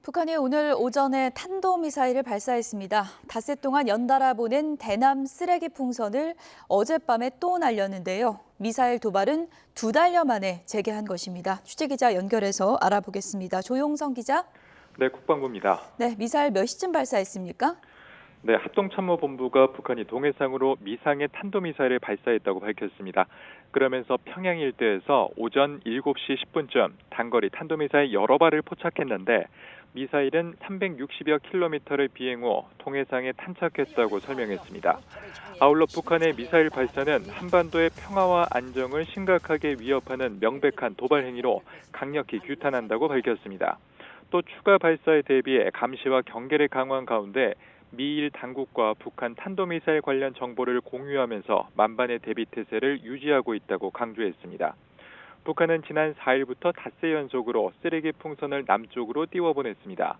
북한이 오늘 오전에 탄도미사일을 발사했습니다. 닷새 동안 연달아 보낸 대남 쓰레기 풍선을 어젯밤에 또 날렸는데요. 미사일 도발은 2달여 만에 재개한 것입니다. 취재기자 연결해서 알아보겠습니다. 조용성 기자. 네, 국방부입니다. 네, 미사일 몇 시쯤 발사했습니까? 네, 합동참모본부가 북한이 동해상으로 미상의 탄도미사일을 발사했다고 밝혔습니다. 그러면서 평양 일대에서 오전 7시 10분쯤 단거리 탄도미사일 여러 발을 포착했는데 미사일은 360여 킬로미터를 비행 후 동해상에 탄착했다고 설명했습니다. 아울러 북한의 미사일 발사는 한반도의 평화와 안정을 심각하게 위협하는 명백한 도발 행위로 강력히 규탄한다고 밝혔습니다. 또 추가 발사에 대비해 감시와 경계를 강화한 가운데 미일 당국과 북한 탄도미사일 관련 정보를 공유하면서 만반의 대비 태세를 유지하고 있다고 강조했습니다. 북한은 지난 4일부터 닷새 연속으로 쓰레기 풍선을 남쪽으로 띄워보냈습니다.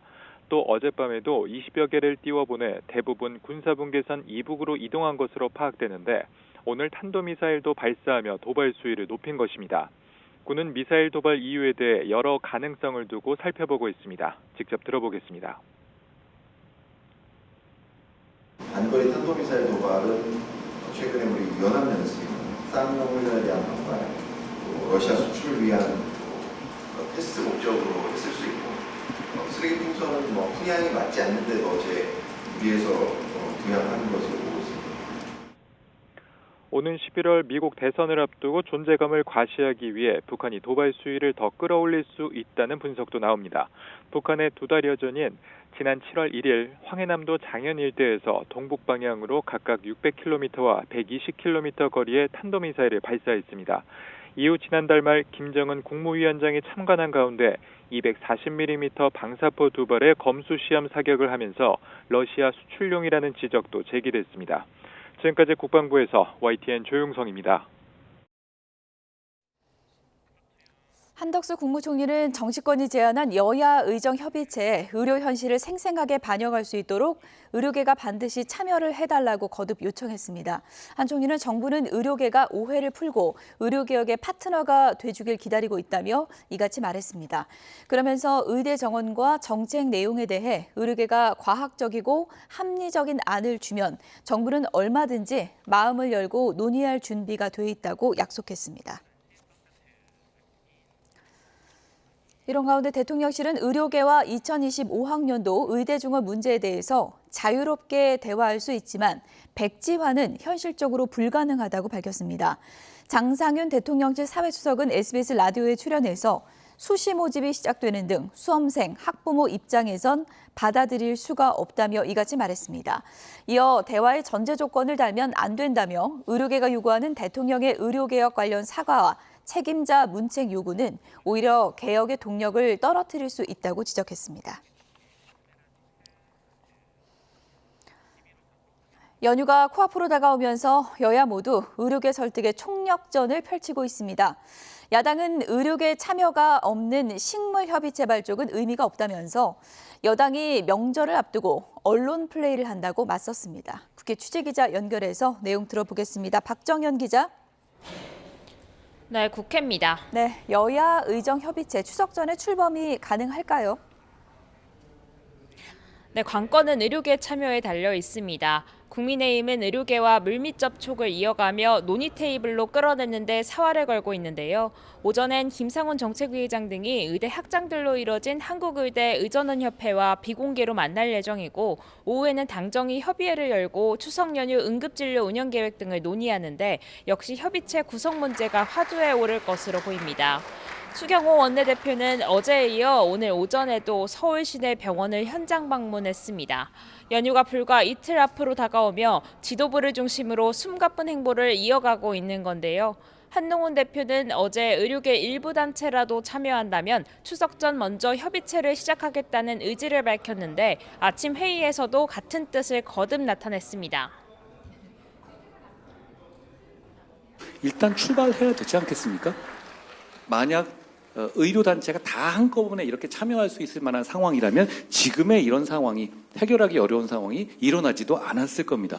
또 어젯밤에도 20여 개를 띄워보내 대부분 군사분계선 이북으로 이동한 것으로 파악되는데 오늘 탄도미사일도 발사하며 도발 수위를 높인 것입니다. 군은 미사일 도발 이유에 대해 여러 가능성을 두고 살펴보고 있습니다. 직접 들어보겠습니다. 단거리 탄도미사일 도발은 최근에 우리 연합연습, 쌍용훈련에 대한 반발, 또 러시아 수출을 위한 테스트 목적으로 했을 수 있고, 쓰레기 풍선은 풍향이 맞지 않는데도 어제 위에서 부양하는 것으로 보고 있습니다. 오는 11월 미국 대선을 앞두고 존재감을 과시하기 위해 북한이 도발 수위를 더 끌어올릴 수 있다는 분석도 나옵니다. 북한의 2달여 전인 지난 7월 1일 황해남도 장현 일대에서 동북 방향으로 각각 600km와 120km 거리의 탄도미사일을 발사했습니다. 이후 지난달 말 김정은 국무위원장이 참관한 가운데 240mm 방사포 2발의 검수 시험 사격을 하면서 러시아 수출용이라는 지적도 제기됐습니다. 지금까지 국방부에서 YTN 조용성입니다. 한덕수 국무총리는 정치권이 제안한 여야 의정 협의체에 의료 현실을 생생하게 반영할 수 있도록 의료계가 반드시 참여를 해달라고 거듭 요청했습니다. 한 총리는 정부는 의료계가 오해를 풀고 의료개혁의 파트너가 돼주길 기다리고 있다며 이같이 말했습니다. 그러면서 의대 정원과 정책 내용에 대해 의료계가 과학적이고 합리적인 안을 주면 정부는 얼마든지 마음을 열고 논의할 준비가 돼 있다고 약속했습니다. 이런 가운데 대통령실은 의료계와 2025학년도 의대 중원 문제에 대해서 자유롭게 대화할 수 있지만 백지화는 현실적으로 불가능하다고 밝혔습니다. 장상윤 대통령실 사회수석은 SBS 라디오에 출연해서 수시 모집이 시작되는 등 수험생, 학부모 입장에선 받아들일 수가 없다며 이같이 말했습니다. 이어 대화의 전제 조건을 달면 안 된다며 의료계가 요구하는 대통령의 의료개혁 관련 사과와 책임자 문책 요구는 오히려 개혁의 동력을 떨어뜨릴 수 있다고 지적했습니다. 연휴가 코앞으로 다가오면서 여야 모두 의료계 설득의 총력전을 펼치고 있습니다. 야당은 의료계 참여가 없는 식물협의체 발족은 의미가 없다면서 여당이 명절을 앞두고 언론 플레이를 한다고 맞섰습니다. 국회 취재기자 연결해서 내용 들어보겠습니다. 박정현 기자. 네, 국회입니다. 네, 여야 의정협의체 추석 전에 출범이 가능할까요? 네, 관건은 의료계 참여에 달려 있습니다. 국민의힘은 의료계와 물밑 접촉을 이어가며 논의 테이블로 끌어냈는데 사활을 걸고 있는데요. 오전엔 김상훈 정책위의장 등이 의대 학장들로 이뤄진 한국의대 의전원협회와 비공개로 만날 예정이고 오후에는 당정이 협의회를 열고 추석 연휴 응급진료 운영 계획 등을 논의하는데 역시 협의체 구성 문제가 화두에 오를 것으로 보입니다. 추경호 원내대표는 어제에 이어 오늘 오전에도 서울 시내 병원을 현장 방문했습니다. 연휴가 불과 이틀 앞으로 다가오며 지도부를 중심으로 숨가쁜 행보를 이어가고 있는 건데요. 한동훈 대표는 어제 의료계 일부 단체라도 참여한다면 추석 전 먼저 협의체를 시작하겠다는 의지를 밝혔는데 아침 회의에서도 같은 뜻을 거듭 나타냈습니다. 일단 출발해야 되지 않겠습니까? 만약 의료단체가 다 한꺼번에 이렇게 참여할 수 있을 만한 상황이라면 지금의 이런 상황이 해결하기 어려운 상황이 일어나지도 않았을 겁니다.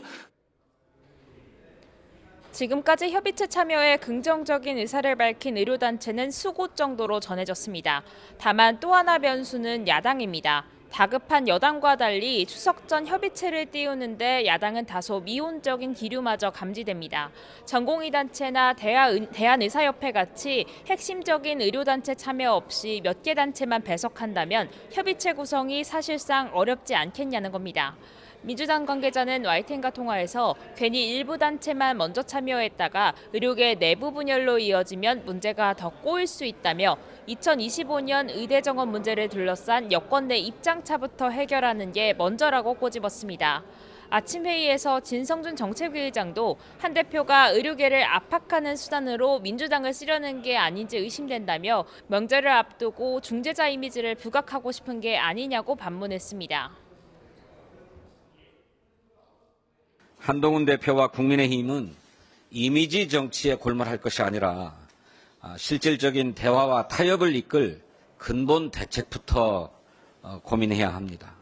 지금까지 협의체 참여에 긍정적인 의사를 밝힌 의료단체는 수곳 정도로 전해졌습니다. 다만 또 하나 변수는 야당입니다. 다급한 여당과 달리 추석 전 협의체를 띄우는데 야당은 다소 미온적인 기류마저 감지됩니다. 전공의단체나 대한의사협회 같이 핵심적인 의료단체 참여 없이 몇 개 단체만 배석한다면 협의체 구성이 사실상 어렵지 않겠냐는 겁니다. 민주당 관계자는 YTN과 통화에서 괜히 일부 단체만 먼저 참여했다가 의료계 내부 분열로 이어지면 문제가 더 꼬일 수 있다며 2025년 의대 정원 문제를 둘러싼 여권 내 입장차부터 해결하는 게 먼저라고 꼬집었습니다. 아침 회의에서 진성준 정책위 의장도 한 대표가 의료계를 압박하는 수단으로 민주당을 쓰려는 게 아닌지 의심된다며 명절을 앞두고 중재자 이미지를 부각하고 싶은 게 아니냐고 반문했습니다. 한동훈 대표와 국민의힘은 이미지 정치에 골몰할 것이 아니라 실질적인 대화와 타협을 이끌 근본 대책부터 고민해야 합니다.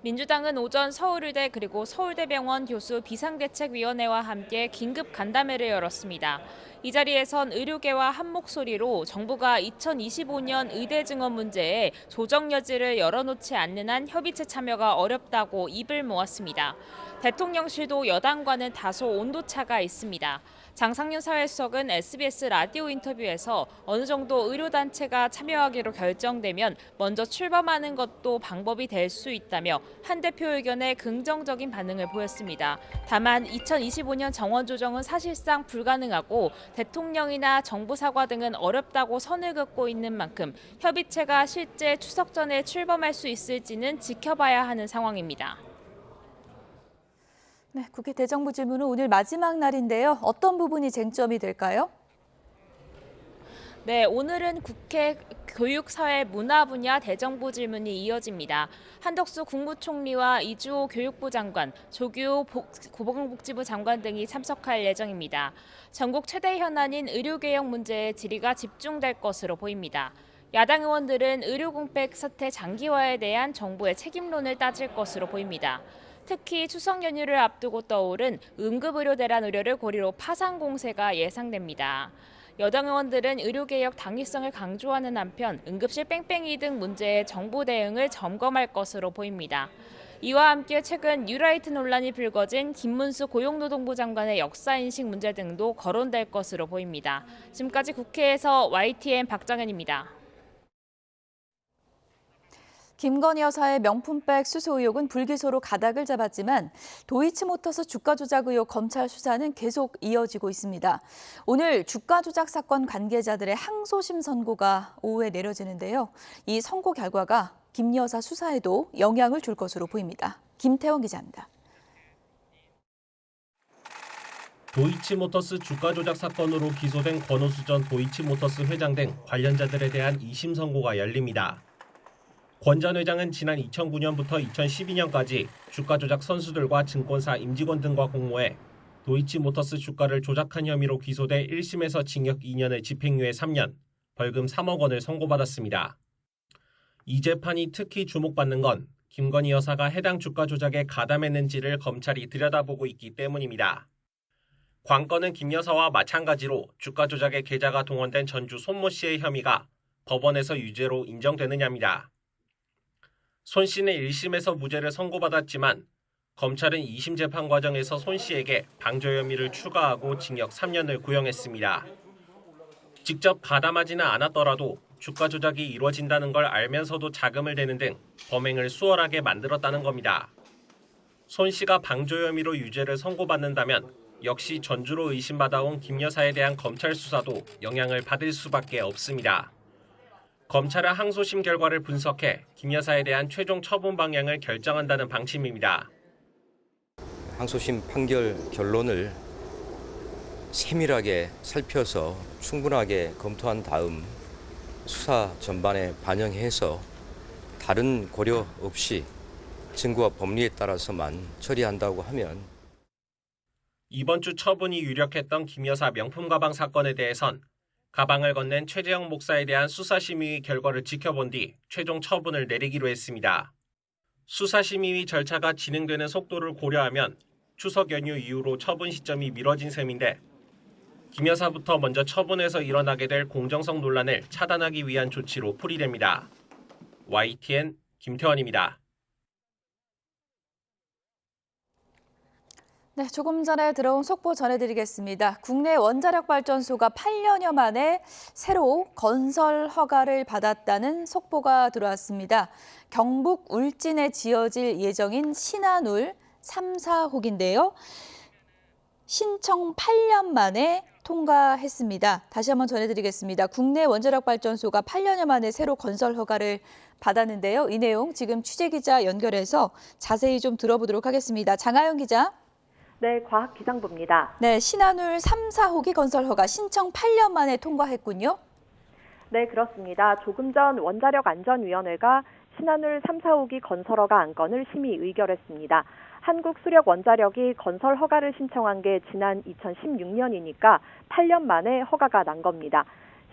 민주당은 오전 서울의대 그리고 서울대병원 교수 비상대책위원회와 함께 긴급 간담회를 열었습니다. 이 자리에선 의료계와 한 목소리로 정부가 2025년 의대 증원 문제에 조정 여지를 열어놓지 않는 한 협의체 참여가 어렵다고 입을 모았습니다. 대통령실도 여당과는 다소 온도차가 있습니다. 장상윤 사회수석은 SBS 라디오 인터뷰에서 어느 정도 의료단체가 참여하기로 결정되면 먼저 출범하는 것도 방법이 될 수 있다며 한 대표 의견에 긍정적인 반응을 보였습니다. 다만 2025년 정원 조정은 사실상 불가능하고 대통령이나 정부 사과 등은 어렵다고 선을 긋고 있는 만큼 협의체가 실제 추석 전에 출범할 수 있을지는 지켜봐야 하는 상황입니다. 네, 국회 대정부 질문은 오늘 마지막 날인데요. 어떤 부분이 쟁점이 될까요? 네, 오늘은 국회 교육사회문화 분야 대정부 질문이 이어집니다. 한덕수 국무총리와 이주호 교육부 장관, 조규호 보건복지부 장관 등이 참석할 예정입니다. 전국 최대 현안인 의료개혁 문제에 질의가 집중될 것으로 보입니다. 야당 의원들은 의료공백 사태 장기화에 대한 정부의 책임론을 따질 것으로 보입니다. 특히 추석 연휴를 앞두고 떠오른 응급의료 대란 우려를 고리로 파상 공세가 예상됩니다. 여당 의원들은 의료개혁 당위성을 강조하는 한편 응급실 뺑뺑이 등 문제에 정부 대응을 점검할 것으로 보입니다. 이와 함께 최근 뉴라이트 논란이 불거진 김문수 고용노동부 장관의 역사인식 문제 등도 거론될 것으로 보입니다. 지금까지 국회에서 YTN 박정현입니다. 김건희 여사의 명품백 수수 의혹은 불기소로 가닥을 잡았지만 도이치모터스 주가 조작 의혹 검찰 수사는 계속 이어지고 있습니다. 오늘 주가 조작 사건 관계자들의 항소심 선고가 오후에 내려지는데요. 이 선고 결과가 김 여사 수사에도 영향을 줄 것으로 보입니다. 김태원 기자입니다. 도이치모터스 주가 조작 사건으로 기소된 권오수 전 도이치모터스 회장 등 관련자들에 대한 2심 선고가 열립니다. 권 전 회장은 지난 2009년부터 2012년까지 주가 조작 선수들과 증권사 임직원 등과 공모해 도이치모터스 주가를 조작한 혐의로 기소돼 1심에서 징역 2년에 집행유예 3년, 벌금 3억 원을 선고받았습니다. 이 재판이 특히 주목받는 건 김건희 여사가 해당 주가 조작에 가담했는지를 검찰이 들여다보고 있기 때문입니다. 관건은 김 여사와 마찬가지로 주가 조작에 계좌가 동원된 전주 손모 씨의 혐의가 법원에서 유죄로 인정되느냐입니다. 손 씨는 1심에서 무죄를 선고받았지만 검찰은 2심 재판 과정에서 손 씨에게 방조 혐의를 추가하고 징역 3년을 구형했습니다. 직접 가담하지는 않았더라도 주가 조작이 이루어진다는 걸 알면서도 자금을 대는 등 범행을 수월하게 만들었다는 겁니다. 손 씨가 방조 혐의로 유죄를 선고받는다면 역시 전주로 의심받아온 김 여사에 대한 검찰 수사도 영향을 받을 수밖에 없습니다. 검찰은 항소심 결과를 분석해 김 여사에 대한 최종 처분 방향을 결정한다는 방침입니다. 항소심 판결 결론을 세밀하게 살펴서 충분하게 검토한 다음 수사 전반에 반영해서 다른 고려 없이 증거와 법리에 따라서만 처리한다고 하면 이번 주 처분이 유력했던 김 여사 명품 가방 사건에 대해선 가방을 건넨 최재형 목사에 대한 수사심의 결과를 지켜본 뒤 최종 처분을 내리기로 했습니다. 수사심의 절차가 진행되는 속도를 고려하면 추석 연휴 이후로 처분 시점이 미뤄진 셈인데 김 여사부터 먼저 처분해서 일어나게 될 공정성 논란을 차단하기 위한 조치로 풀이됩니다. YTN 김태원입니다. 네, 조금 전에 들어온 속보 전해드리겠습니다. 국내 원자력 발전소가 8년여 만에 새로 건설 허가를 받았다는 속보가 들어왔습니다. 경북 울진에 지어질 예정인 신한울 3, 4호기인데요. 신청 8년 만에 통과했습니다. 다시 한번 전해드리겠습니다. 국내 원자력 발전소가 8년여 만에 새로 건설 허가를 받았는데요. 이 내용 지금 취재기자 연결해서 자세히 좀 들어보도록 하겠습니다. 장하영 기자. 네, 과학기상부입니다. 네, 신한울 3, 4호기 건설 허가 신청 8년 만에 통과했군요. 네, 그렇습니다. 조금 전 원자력안전위원회가 신한울 3, 4호기 건설 허가 안건을 심의 의결했습니다. 한국수력원자력이 건설 허가를 신청한 게 지난 2016년이니까 8년 만에 허가가 난 겁니다.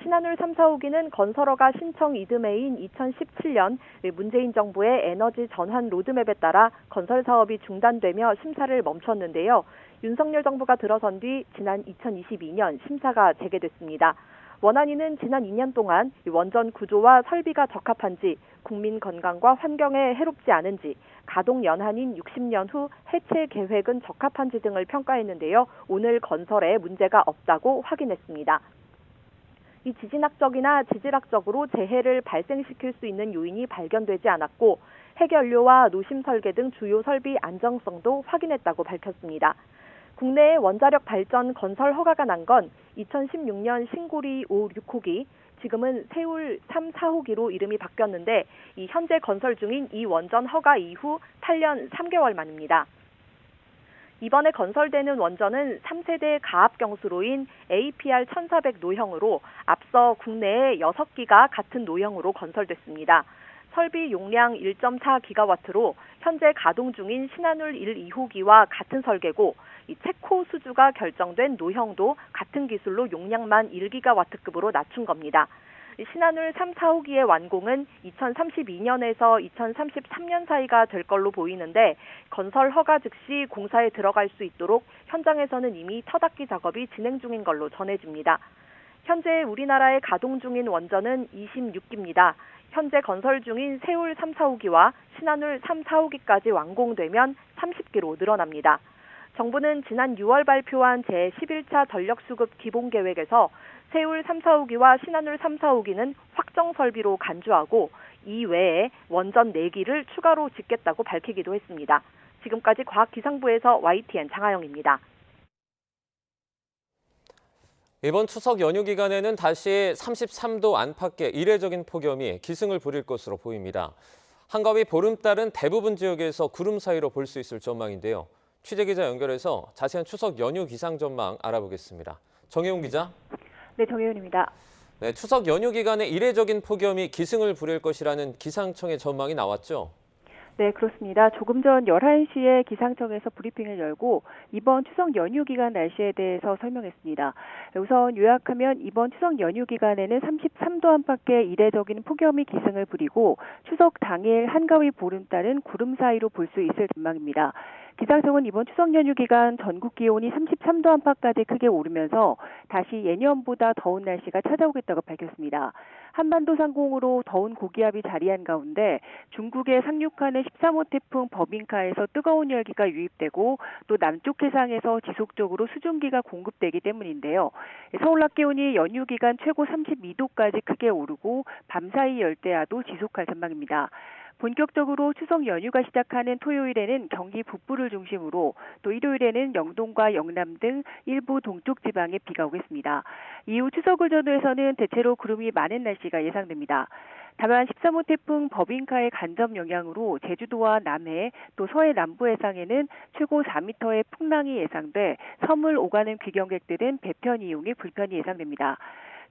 신한울 3, 4호기는 건설허가 신청 이듬해인 2017년 문재인 정부의 에너지 전환 로드맵에 따라 건설 사업이 중단되며 심사를 멈췄는데요. 윤석열 정부가 들어선 뒤 지난 2022년 심사가 재개됐습니다. 원안위는 지난 2년 동안 원전 구조와 설비가 적합한지, 국민 건강과 환경에 해롭지 않은지, 가동 연한인 60년 후 해체 계획은 적합한지 등을 평가했는데요. 오늘 건설에 문제가 없다고 확인했습니다. 이 지진학적이나 지질학적으로 재해를 발생시킬 수 있는 요인이 발견되지 않았고 핵연료와 노심 설계 등 주요 설비 안정성도 확인했다고 밝혔습니다. 국내에 원자력 발전 건설 허가가 난 건 2016년 신고리 5, 6호기, 지금은 세울 3, 4호기로 이름이 바뀌었는데 이 현재 건설 중인 이 원전 허가 이후 8년 3개월 만입니다. 이번에 건설되는 원전은 3세대 가압경수로인 APR-1400 노형으로 앞서 국내에 6기가 같은 노형으로 건설됐습니다. 설비 용량 1.4기가와트로 현재 가동 중인 신한울 1, 2호기와 같은 설계고 이 체코 수주가 결정된 노형도 같은 기술로 용량만 1기가와트급으로 낮춘 겁니다. 신한울 3, 4호기의 완공은 2032년에서 2033년 사이가 될 걸로 보이는데 건설 허가 즉시 공사에 들어갈 수 있도록 현장에서는 이미 터닫기 작업이 진행 중인 걸로 전해집니다. 현재 우리나라에 가동 중인 원전은 26기입니다. 현재 건설 중인 세울 3, 4호기와 신한울 3, 4호기까지 완공되면 30기로 늘어납니다. 정부는 지난 6월 발표한 제11차 전력수급 기본계획에서 세울 3, 4호기와 신한울 3, 4호기는 확정 설비로 간주하고 이외에 원전 4기를 추가로 짓겠다고 밝히기도 했습니다. 지금까지 과학기상부에서 YTN 장하영입니다. 이번 추석 연휴 기간에는 다시 33도 안팎의 이례적인 폭염이 기승을 부릴 것으로 보입니다. 한가위 보름달은 대부분 지역에서 구름 사이로 볼 수 있을 전망인데요. 취재기자 연결해서 자세한 추석 연휴 기상 전망 알아보겠습니다. 정혜용 기자. 네, 정혜윤입니다. 네, 추석 연휴 기간에 이례적인 폭염이 기승을 부릴 것이라는 기상청의 전망이 나왔죠? 네, 그렇습니다. 조금 전 11시에 기상청에서 브리핑을 열고 이번 추석 연휴 기간 날씨에 대해서 설명했습니다. 우선 요약하면 이번 추석 연휴 기간에는 33도 안팎의 이례적인 폭염이 기승을 부리고 추석 당일 한가위 보름달은 구름 사이로 볼 수 있을 전망입니다. 기상청은 이번 추석 연휴 기간 전국 기온이 33도 안팎까지 크게 오르면서 다시 예년보다 더운 날씨가 찾아오겠다고 밝혔습니다. 한반도 상공으로 더운 고기압이 자리한 가운데 중국에 상륙하는 13호 태풍 버빙카에서 뜨거운 열기가 유입되고 또 남쪽 해상에서 지속적으로 수증기가 공급되기 때문인데요. 서울 낮 기온이 연휴 기간 최고 32도까지 크게 오르고 밤사이 열대야도 지속할 전망입니다. 본격적으로 추석 연휴가 시작하는 토요일에는 경기 북부를 중심으로 또 일요일에는 영동과 영남 등 일부 동쪽 지방에 비가 오겠습니다. 이후 추석을 전후해서는 대체로 구름이 많은 날씨가 예상됩니다. 다만 13호 태풍 버빙카의 간접 영향으로 제주도와 남해 또 서해 남부 해상에는 최고 4m의 풍랑이 예상돼 섬을 오가는 귀경객들은 배편 이용에 불편이 예상됩니다.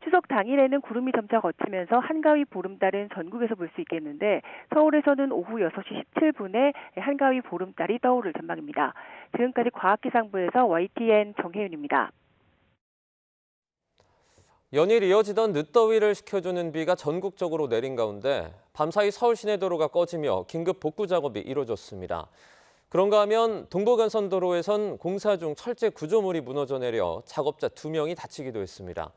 추석 당일에는 구름이 점차 걷히면서 한가위 보름달은 전국에서 볼 수 있겠는데 서울에서는 오후 6시 17분에 한가위 보름달이 떠오를 전망입니다. 지금까지 과학기상부에서 YTN 정혜윤입니다. 연일 이어지던 늦더위를 식혀주는 비가 전국적으로 내린 가운데 밤사이 서울 시내도로가 꺼지며 긴급 복구 작업이 이루어졌습니다. 그런가 하면 동부간선도로에선 공사 중 철제 구조물이 무너져 내려 작업자 2명이 다치기도 했습니다.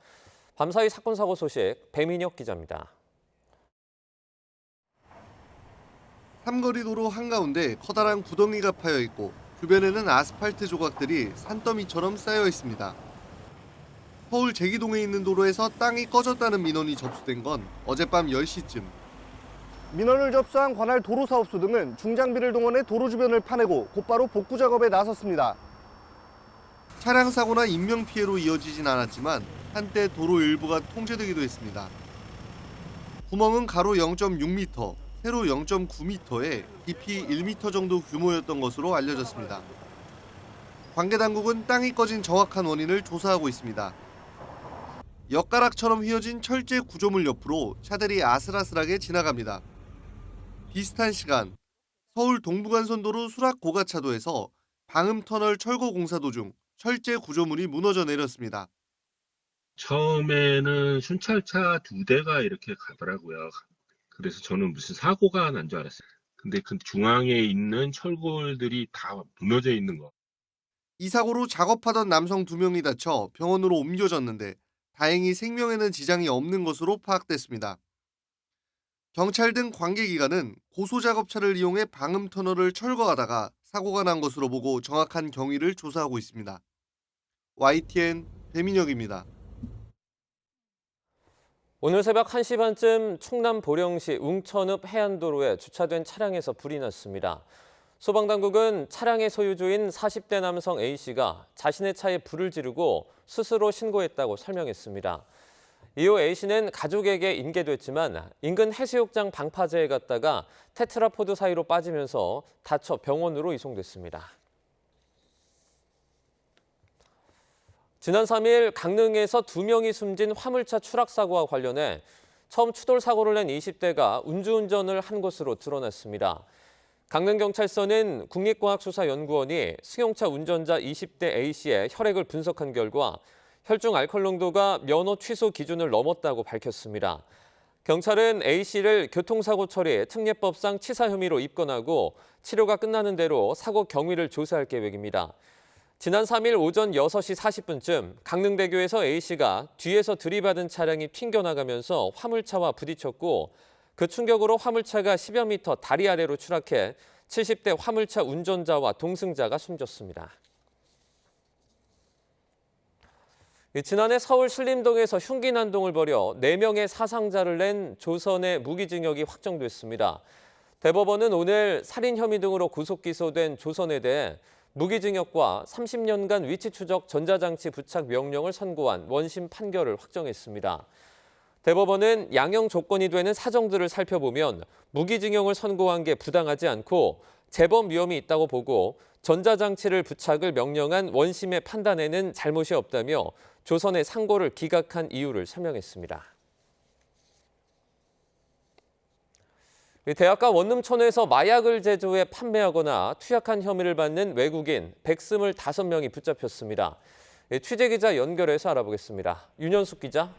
밤사이 사건 사고 소식 배민혁 기자입니다. 삼거리 도로 한가운데 커다란 구덩이가 파여 있고 주변에는 아스팔트 조각들이 산더미처럼 쌓여 있습니다. 서울 제기동에 있는 도로에서 땅이 꺼졌다는 민원이 접수된 건 어젯밤 10시쯤. 민원을 접수한 관할 도로사업소 등은 중장비를 동원해 도로 주변을 파내고 곧바로 복구 작업에 나섰습니다. 차량 사고나 인명 피해로 이어지진 않았지만 한때 도로 일부가 통제되기도 했습니다. 구멍은 가로 0.6m, 세로 0.9m에 깊이 1m 정도 규모였던 것으로 알려졌습니다. 관계당국은 땅이 꺼진 정확한 원인을 조사하고 있습니다. 엿가락처럼 휘어진 철제 구조물 옆으로 차들이 아슬아슬하게 지나갑니다. 비슷한 시간, 서울 동부간선도로 수락고가차도에서 방음터널 철거 공사 도중 철제 구조물이 무너져 내렸습니다. 처음에는 순찰차 2대가 이렇게 가더라고요. 그래서 저는 무슨 사고가 난 줄 알았어요. 근데 그 중앙에 있는 철골들이 다 무너져 있는 거. 이 사고로 작업하던 남성 2명이 다쳐 병원으로 옮겨졌는데 다행히 생명에는 지장이 없는 것으로 파악됐습니다. 경찰 등 관계기관은 고소작업차를 이용해 방음터널을 철거하다가 사고가 난 것으로 보고 정확한 경위를 조사하고 있습니다. YTN 배민혁입니다. 오늘 새벽 1시 반쯤 충남 보령시 웅천읍 해안도로에 주차된 차량에서 불이 났습니다. 소방당국은 차량의 소유주인 40대 남성 A씨가 자신의 차에 불을 지르고 스스로 신고했다고 설명했습니다. 이후 A씨는 가족에게 인계됐지만 인근 해수욕장 방파제에 갔다가 테트라포드 사이로 빠지면서 다쳐 병원으로 이송됐습니다. 지난 3일 강릉에서 2명이 숨진 화물차 추락 사고와 관련해 처음 추돌 사고를 낸 20대가 음주운전을 한 것으로 드러났습니다. 강릉경찰서는 국립과학수사연구원이 승용차 운전자 20대 A씨의 혈액을 분석한 결과 혈중 알코올 농도가 면허 취소 기준을 넘었다고 밝혔습니다. 경찰은 A씨를 교통사고 처리 특례법상 치사 혐의로 입건하고 치료가 끝나는 대로 사고 경위를 조사할 계획입니다. 지난 3일 오전 6시 40분쯤 강릉대교에서 A씨가 뒤에서 들이받은 차량이 튕겨나가면서 화물차와 부딪혔고 그 충격으로 화물차가 10여 미터 다리 아래로 추락해 70대 화물차 운전자와 동승자가 숨졌습니다. 지난해 서울 신림동에서 흉기 난동을 벌여 4명의 사상자를 낸 조선의 무기징역이 확정됐습니다. 대법원은 오늘 살인 혐의 등으로 구속 기소된 조선에 대해 무기징역과 30년간 위치 추적 전자장치 부착 명령을 선고한 원심 판결을 확정했습니다. 대법원은 양형 조건이 되는 사정들을 살펴보면 무기징역을 선고한 게 부당하지 않고 재범 위험이 있다고 보고 전자장치를 부착을 명령한 원심의 판단에는 잘못이 없다며 조선의 상고를 기각한 이유를 설명했습니다. 대학가 원룸촌에서 마약을 제조해 판매하거나 투약한 혐의를 받는 외국인 125명이 붙잡혔습니다. 취재기자 연결해서 알아보겠습니다. 윤현숙 기자.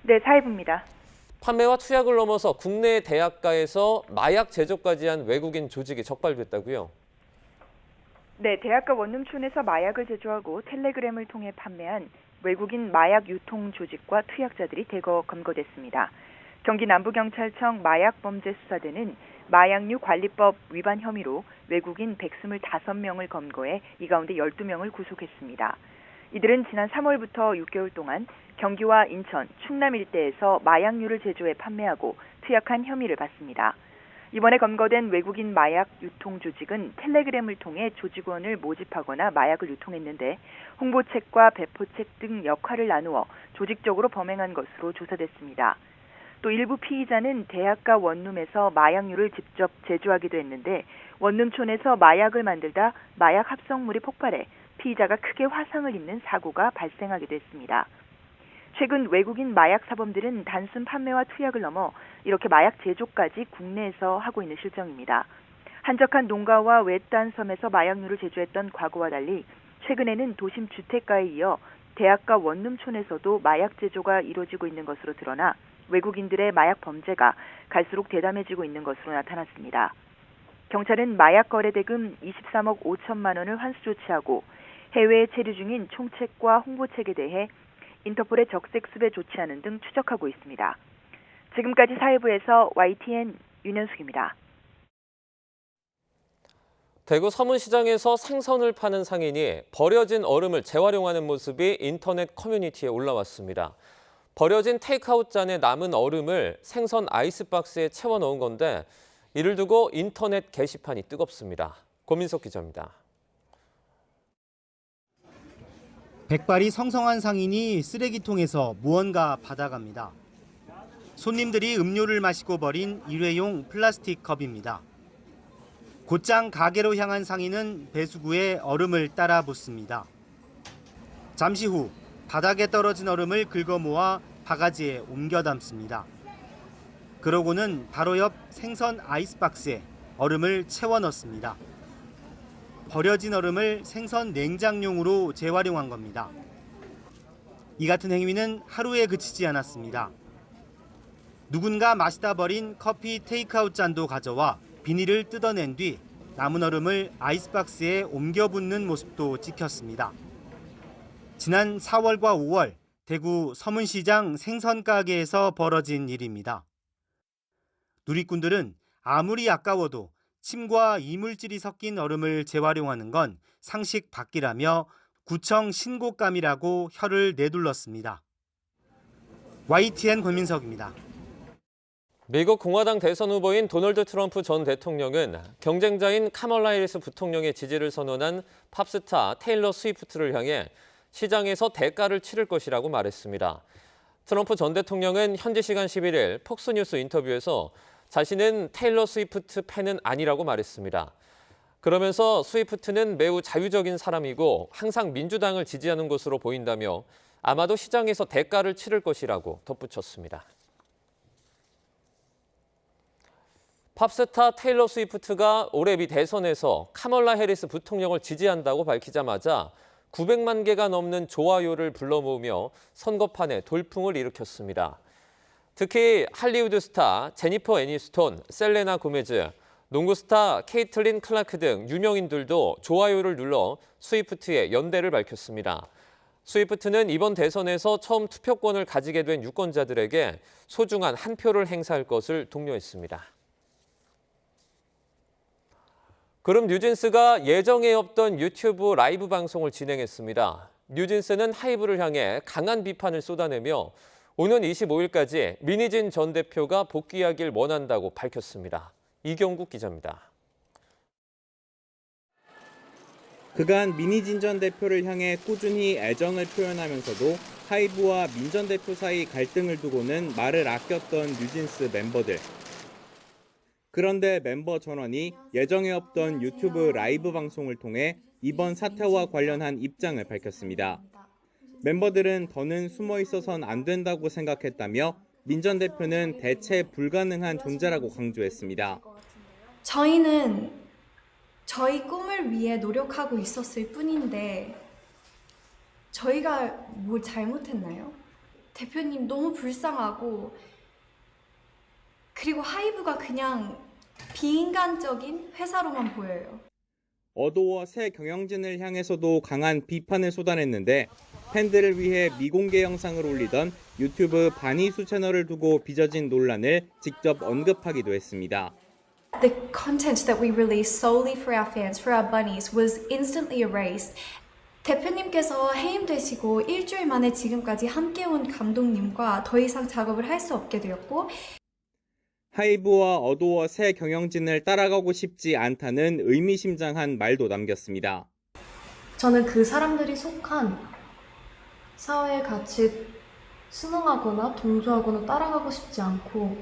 네, 사회부입니다. 판매와 투약을 넘어서 국내 대학가에서 마약 제조까지 한 외국인 조직이 적발됐다고요? 네, 대학가 원룸촌에서 마약을 제조하고 텔레그램을 통해 판매한 외국인 마약 유통 조직과 투약자들이 대거 검거됐습니다. 경기 남부경찰청 마약범죄수사대는 마약류 관리법 위반 혐의로 외국인 125명을 검거해 이 가운데 12명을 구속했습니다. 이들은 지난 3월부터 6개월 동안 경기와 인천, 충남 일대에서 마약류를 제조해 판매하고 투약한 혐의를 받습니다. 이번에 검거된 외국인 마약 유통 조직은 텔레그램을 통해 조직원을 모집하거나 마약을 유통했는데 홍보책과 배포책 등 역할을 나누어 조직적으로 범행한 것으로 조사됐습니다. 또 일부 피의자는 대학가 원룸에서 마약류를 직접 제조하기도 했는데 원룸촌에서 마약을 만들다 마약 합성물이 폭발해 피의자가 크게 화상을 입는 사고가 발생하기도 했습니다. 최근 외국인 마약 사범들은 단순 판매와 투약을 넘어 이렇게 마약 제조까지 국내에서 하고 있는 실정입니다. 한적한 농가와 외딴 섬에서 마약류를 제조했던 과거와 달리 최근에는 도심 주택가에 이어 대학가 원룸촌에서도 마약 제조가 이루어지고 있는 것으로 드러나 외국인들의 마약 범죄가 갈수록 대담해지고 있는 것으로 나타났습니다. 경찰은 마약 거래 대금 23억 5천만 원을 환수 조치하고 해외에 체류 중인 총책과 홍보책에 대해 인터폴의 적색 수배 조치하는 등 추적하고 있습니다. 지금까지 사회부에서 YTN 윤현숙입니다. 대구 서문시장에서 생선을 파는 상인이 버려진 얼음을 재활용하는 모습이 인터넷 커뮤니티에 올라왔습니다. 버려진 테이크아웃 잔에 남은 얼음을 생선 아이스박스에 채워 넣은 건데 이를 두고 인터넷 게시판이 뜨겁습니다. 고민석 기자입니다. 백발이 성성한 상인이 쓰레기통에서 무언가 받아갑니다. 손님들이 음료를 마시고 버린 일회용 플라스틱 컵입니다. 곧장 가게로 향한 상인은 배수구에 얼음을 따라 붓습니다. 잠시 후 바닥에 떨어진 얼음을 긁어 모아 바가지에 옮겨 담습니다. 그러고는 바로 옆 생선 아이스박스에 얼음을 채워 넣습니다. 버려진 얼음을 생선 냉장용으로 재활용한 겁니다. 이 같은 행위는 하루에 그치지 않았습니다. 누군가 마시다 버린 커피 테이크아웃 잔도 가져와 비닐을 뜯어낸 뒤 남은 얼음을 아이스박스에 옮겨 붓는 모습도 찍혔습니다. 지난 4월과 5월 대구 서문시장 생선 가게에서 벌어진 일입니다. 누리꾼들은 아무리 아까워도 침과 이물질이 섞인 얼음을 재활용하는 건 상식 밖이라며 구청 신고감이라고 혀를 내둘렀습니다. YTN 권민석입니다. 미국 공화당 대선 후보인 도널드 트럼프 전 대통령은 경쟁자인 카멀라 해리스 부통령의 지지를 선언한 팝스타 테일러 스위프트를 향해 시장에서 대가를 치를 것이라고 말했습니다. 트럼프 전 대통령은 현지 시간 11일 폭스뉴스 인터뷰에서 자신은 테일러 스위프트 팬은 아니라고 말했습니다. 그러면서 스위프트는 매우 자유적인 사람이고 항상 민주당을 지지하는 것으로 보인다며 아마도 시장에서 대가를 치를 것이라고 덧붙였습니다. 팝스타 테일러 스위프트가 올해 미 대선에서 카멀라 해리스 부통령을 지지한다고 밝히자마자 900만 개가 넘는 좋아요를 불러 모으며 선거판에 돌풍을 일으켰습니다. 특히 할리우드 스타 제니퍼 애니스톤, 셀레나 고메즈, 농구 스타 케이틀린 클라크 등 유명인들도 좋아요를 눌러 스위프트의 연대를 밝혔습니다. 스위프트는 이번 대선에서 처음 투표권을 가지게 된 유권자들에게 소중한 한 표를 행사할 것을 독려했습니다. 그룹 뉴진스가 예정에 없던 유튜브 라이브 방송을 진행했습니다. 뉴진스는 하이브를 향해 강한 비판을 쏟아내며 오는 25일까지 민희진 전 대표가 복귀하길 원한다고 밝혔습니다. 이경국 기자입니다. 그간 민희진 전 대표를 향해 꾸준히 애정을 표현하면서도 하이브와 민 전 대표 사이 갈등을 두고는 말을 아꼈던 뉴진스 멤버들. 그런데 멤버 전원이 예정에 없던 유튜브 라이브 방송을 통해 이번 사태와 관련한 입장을 밝혔습니다. 멤버들은 더는 숨어 있어선 안 된다고 생각했다며 민 전 대표는 대체 불가능한 존재라고 강조했습니다. 저희는 저희 꿈을 위해 노력하고 있었을 뿐인데 저희가 뭘 잘못했나요? 대표님 너무 불쌍하고 그리고 하이브가 그냥 비인간적인 회사로만 보여요. 어도어 새 경영진을 향해서도 강한 비판을 쏟아냈는데 팬들을 위해 미공개 영상을 올리던 유튜브 바니수 채널을 두고 빚어진 논란을 직접 언급하기도 했습니다. The content that we released solely for our fans, for our bunnies, was instantly erased. 대표님께서 해임되시고 일주일 만에 지금까지 함께 온 감독님과 더 이상 작업을 할 수 없게 되었고 하이브와 어도어 새 경영진을 따라가고 싶지 않다는 의미심장한 말도 남겼습니다. 저는 그 사람들이 속한 사회의 가치에 순응하거나 동조하거나 따라가고 싶지 않고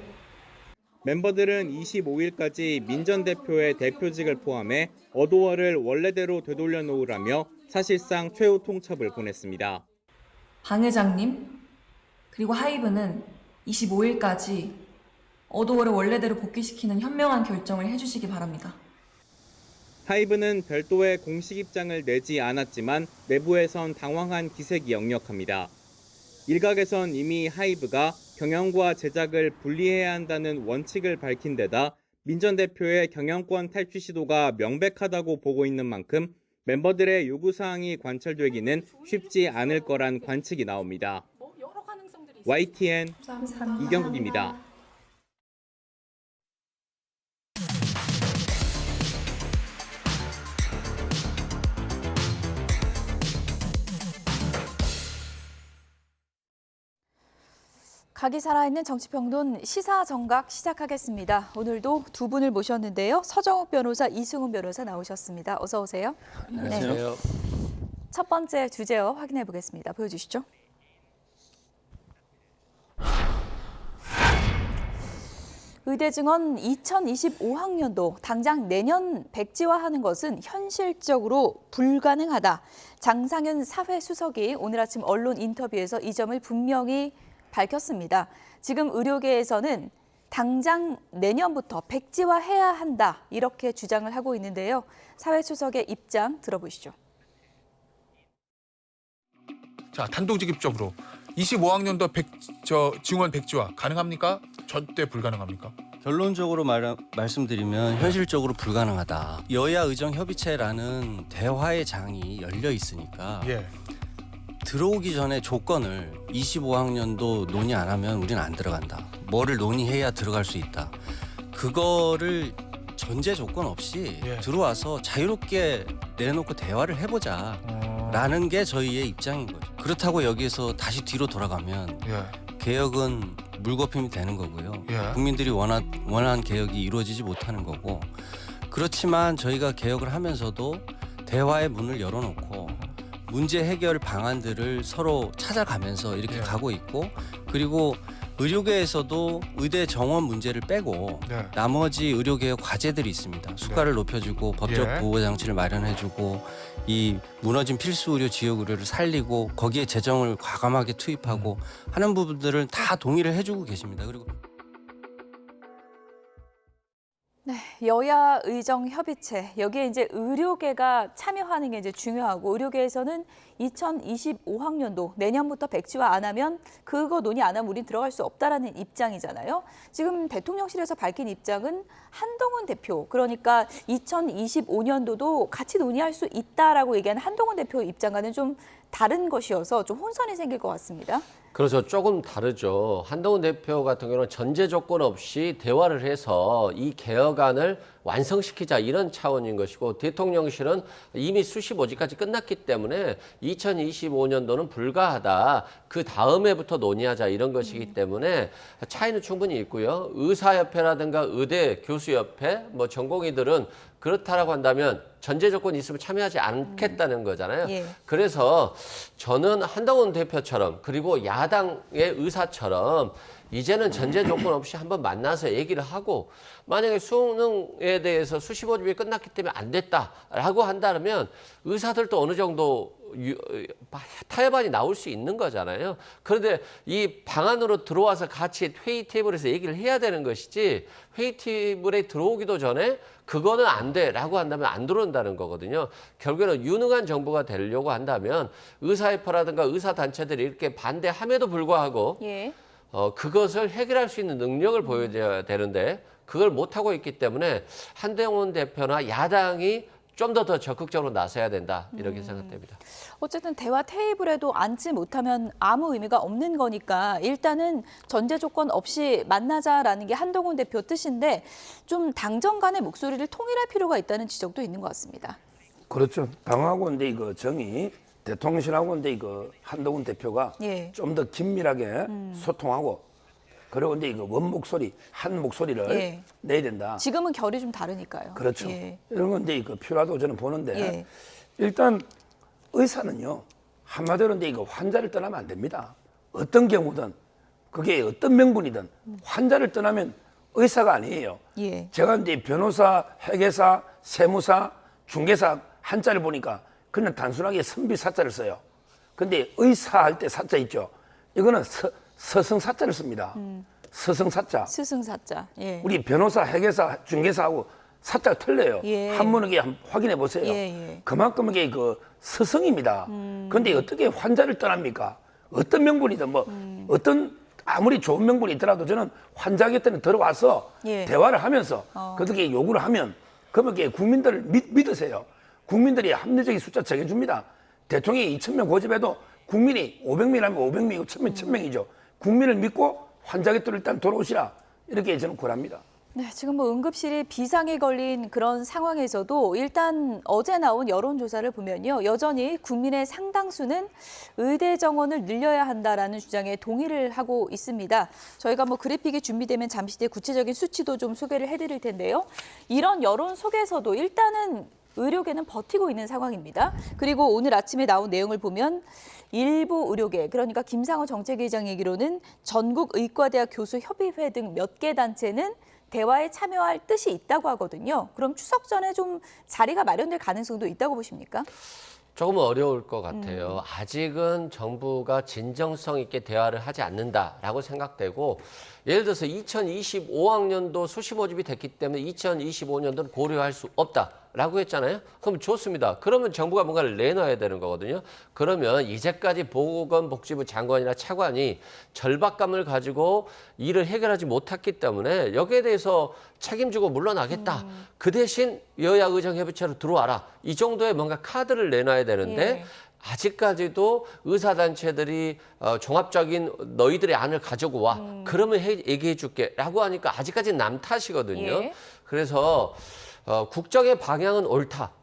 멤버들은 25일까지 민 전 대표의 대표직을 포함해 어도어를 원래대로 되돌려 놓으라며 사실상 최후 통첩을 보냈습니다. 방 회장님 그리고 하이브는 25일까지 어도어를 원래대로 복귀시키는 현명한 결정을 해주시기 바랍니다. 하이브는 별도의 공식 입장을 내지 않았지만 내부에선 당황한 기색이 역력합니다. 일각에선 이미 하이브가 경영과 제작을 분리해야 한다는 원칙을 밝힌 데다 민 전 대표의 경영권 탈취 시도가 명백하다고 보고 있는 만큼 멤버들의 요구사항이 관철되기는 쉽지 않을 거란 관측이 나옵니다. YTN 이경국입니다. 각이 살아있는 정치평론 시사정각 시작하겠습니다. 오늘도 두 분을 모셨는데요. 서정욱 변호사, 이승훈 변호사 나오셨습니다. 어서 오세요. 안녕하세요. 네. 첫 번째 주제어 확인해 보겠습니다. 보여주시죠. 의대 증원 2025학년도 당장 내년 백지화하는 것은 현실적으로 불가능하다. 장상현 사회수석이 오늘 아침 언론 인터뷰에서 이 점을 분명히 밝혔습니다. 지금 의료계에서는 당장 내년부터 백지화해야 한다. 이렇게 주장을 하고 있는데요. 사회수석의 입장 들어보시죠. 자, 단도직입적으로 25학년도 증원 백지화 가능합니까? 절대 불가능합니까? 결론적으로 말씀드리면 현실적으로 불가능하다. 여야 의정 협의체라는 대화의 장이 열려 있으니까 들어오기 전에 조건을 25학년도 논의 안 하면 우리는 안 들어간다. 뭐를 논의해야 들어갈 수 있다. 그거를 전제 조건 없이 들어와서 자유롭게 내놓고 대화를 해보자 라는 게 저희의 입장인 거죠. 그렇다고 여기에서 다시 뒤로 돌아가면 개혁은 물거품이 되는 거고요. 국민들이 원하는 개혁이 이루어지지 못하는 거고, 그렇지만 저희가 개혁을 하면서도 대화의 문을 열어놓고 문제 해결 방안들을 서로 찾아가면서 이렇게 가고 있고, 그리고 의료계에서도 의대 정원 문제를 빼고 나머지 의료개혁 과제들이 있습니다. 수가를 높여주고 법적 보호장치를 마련해주고 이 무너진 필수 의료 지역 의료를 살리고 거기에 재정을 과감하게 투입하고 하는 부분들을 다 동의를 해주고 계십니다. 그리고 네, 여야 의정 협의체 여기에 이제 의료계가 참여하는 게 이제 중요하고, 의료계에서는 2025학년도 내년부터 백지화 안 하면 그거 논의 안 하면 우린 들어갈 수 없다라는 입장이잖아요. 지금 대통령실에서 밝힌 입장은 한동훈 대표, 그러니까 2025년도도 같이 논의할 수 있다라고 얘기하는 한동훈 대표 입장과는 좀 다른 것이어서 좀 혼선이 생길 것 같습니다. 그렇죠. 조금 다르죠. 한동훈 대표 같은 경우는 전제 조건 없이 대화를 해서 이 개혁안을 완성시키자 이런 차원인 것이고, 대통령실은 이미 수시보직까지 끝났기 때문에 2025년도는 불가하다. 그 다음 해부터 논의하자 이런 것이기 때문에 차이는 충분히 있고요. 의사협회라든가 의대 교수협회, 뭐 전공의들은 그렇다라고 한다면 전제 조건이 있으면 참여하지 않겠다는 거잖아요. 그래서 저는 한동훈 대표처럼, 그리고 야당의 의사처럼 이제는 전제 조건 없이 한번 만나서 얘기를 하고, 만약에 수능에 대해서 수시보직이 끝났기 때문에 안 됐다라고 한다면 의사들도 어느 정도 타협안이 나올 수 있는 거잖아요. 그런데 이 방안으로 들어와서 같이 회의 테이블에서 얘기를 해야 되는 것이지, 회의 테이블에 들어오기도 전에 그거는 안 돼라고 한다면 안 들어온다는 거거든요. 결국에는 유능한 정부가 되려고 한다면 의사협회라든가 의사단체들이 이렇게 반대함에도 불구하고 그것을 해결할 수 있는 능력을 보여줘야 되는데 그걸 못하고 있기 때문에 한동훈 대표나 야당이 좀 더 적극적으로 나서야 된다, 이렇게 생각됩니다. 어쨌든 대화 테이블에도 앉지 못하면 아무 의미가 없는 거니까 일단은 전제 조건 없이 만나자라는 게 한동훈 대표 뜻인데, 좀 당정 간의 목소리를 통일할 필요가 있다는 지적도 있는 것 같습니다. 그렇죠. 당하고 이제 이거 정이 대통령실하고 이제 이거 한동훈 대표가 좀 더 긴밀하게 소통하고, 그리고 이제 이거 원 목소리, 한 목소리를 내야 된다. 지금은 결이 좀 다르니까요. 그렇죠. 이런 건 이제 이거 필요하다고 저는 보는데, 일단 의사는요, 한마디로 이제 이거 환자를 떠나면 안 됩니다. 어떤 경우든, 그게 어떤 명분이든 환자를 떠나면 의사가 아니에요. 제가 이제 변호사, 회계사, 세무사, 중개사 한자를 보니까 그냥 단순하게 선비사자를 써요. 근데 의사 할 때 사자 있죠. 이거는 서성사자를 씁니다. 서성사자. 스승사자. 우리 변호사, 회계사, 중개사하고 사자가 틀려요. 한문을 한번 확인해 보세요. 그만큼 이게 그 서성입니다. 그런데 어떻게 환자를 떠납니까? 어떤 명분이든 뭐 어떤 아무리 좋은 명분이 있더라도 저는 환자 곁에는 들어와서 대화를 하면서 그렇게 요구를 하면, 그러면 이게 국민들을 믿으세요. 국민들이 합리적인 숫자 정해줍니다. 대통령이 2,000명 고집해도 국민이 500명이라면 500명이고 1,000명 1,000명이죠. 국민을 믿고 환자 곁으로 일단 돌아오시라, 이렇게 저는 권합니다. 네, 지금 뭐 응급실이 비상에 걸린 그런 상황에서도 일단 어제 나온 여론조사를 보면요. 여전히 국민의 상당수는 의대 정원을 늘려야 한다라는 주장에 동의를 하고 있습니다. 저희가 뭐 그래픽이 준비되면 잠시 뒤에 구체적인 수치도 좀 소개를 해드릴 텐데요. 이런 여론 속에서도 일단은 의료계는 버티고 있는 상황입니다. 그리고 오늘 아침에 나온 내용을 보면 일부 의료계, 그러니까 김상호 정책위의장 얘기로는 전국의과대학 교수협의회 등 몇 개 단체는 대화에 참여할 뜻이 있다고 하거든요. 그럼 추석 전에 좀 자리가 마련될 가능성도 있다고 보십니까? 조금 어려울 것 같아요. 아직은 정부가 진정성 있게 대화를 하지 않는다라고 생각되고, 예를 들어서 2025학년도 수시 모집이 됐기 때문에 2025년도는 고려할 수 없다라고 했잖아요. 그럼 좋습니다. 그러면 정부가 뭔가를 내놔야 되는 거거든요. 그러면 이제까지 보건복지부 장관이나 차관이 절박감을 가지고 일을 해결하지 못했기 때문에 여기에 대해서 책임지고 물러나겠다. 그 대신 여야 의정협의체로 들어와라. 이 정도의 뭔가 카드를 내놔야 되는데 아직까지도 의사단체들이 종합적인 너희들의 안을 가지고 와. 그러면 얘기해 줄게 라고 하니까 아직까지는 남 탓이거든요. 그래서 국정의 방향은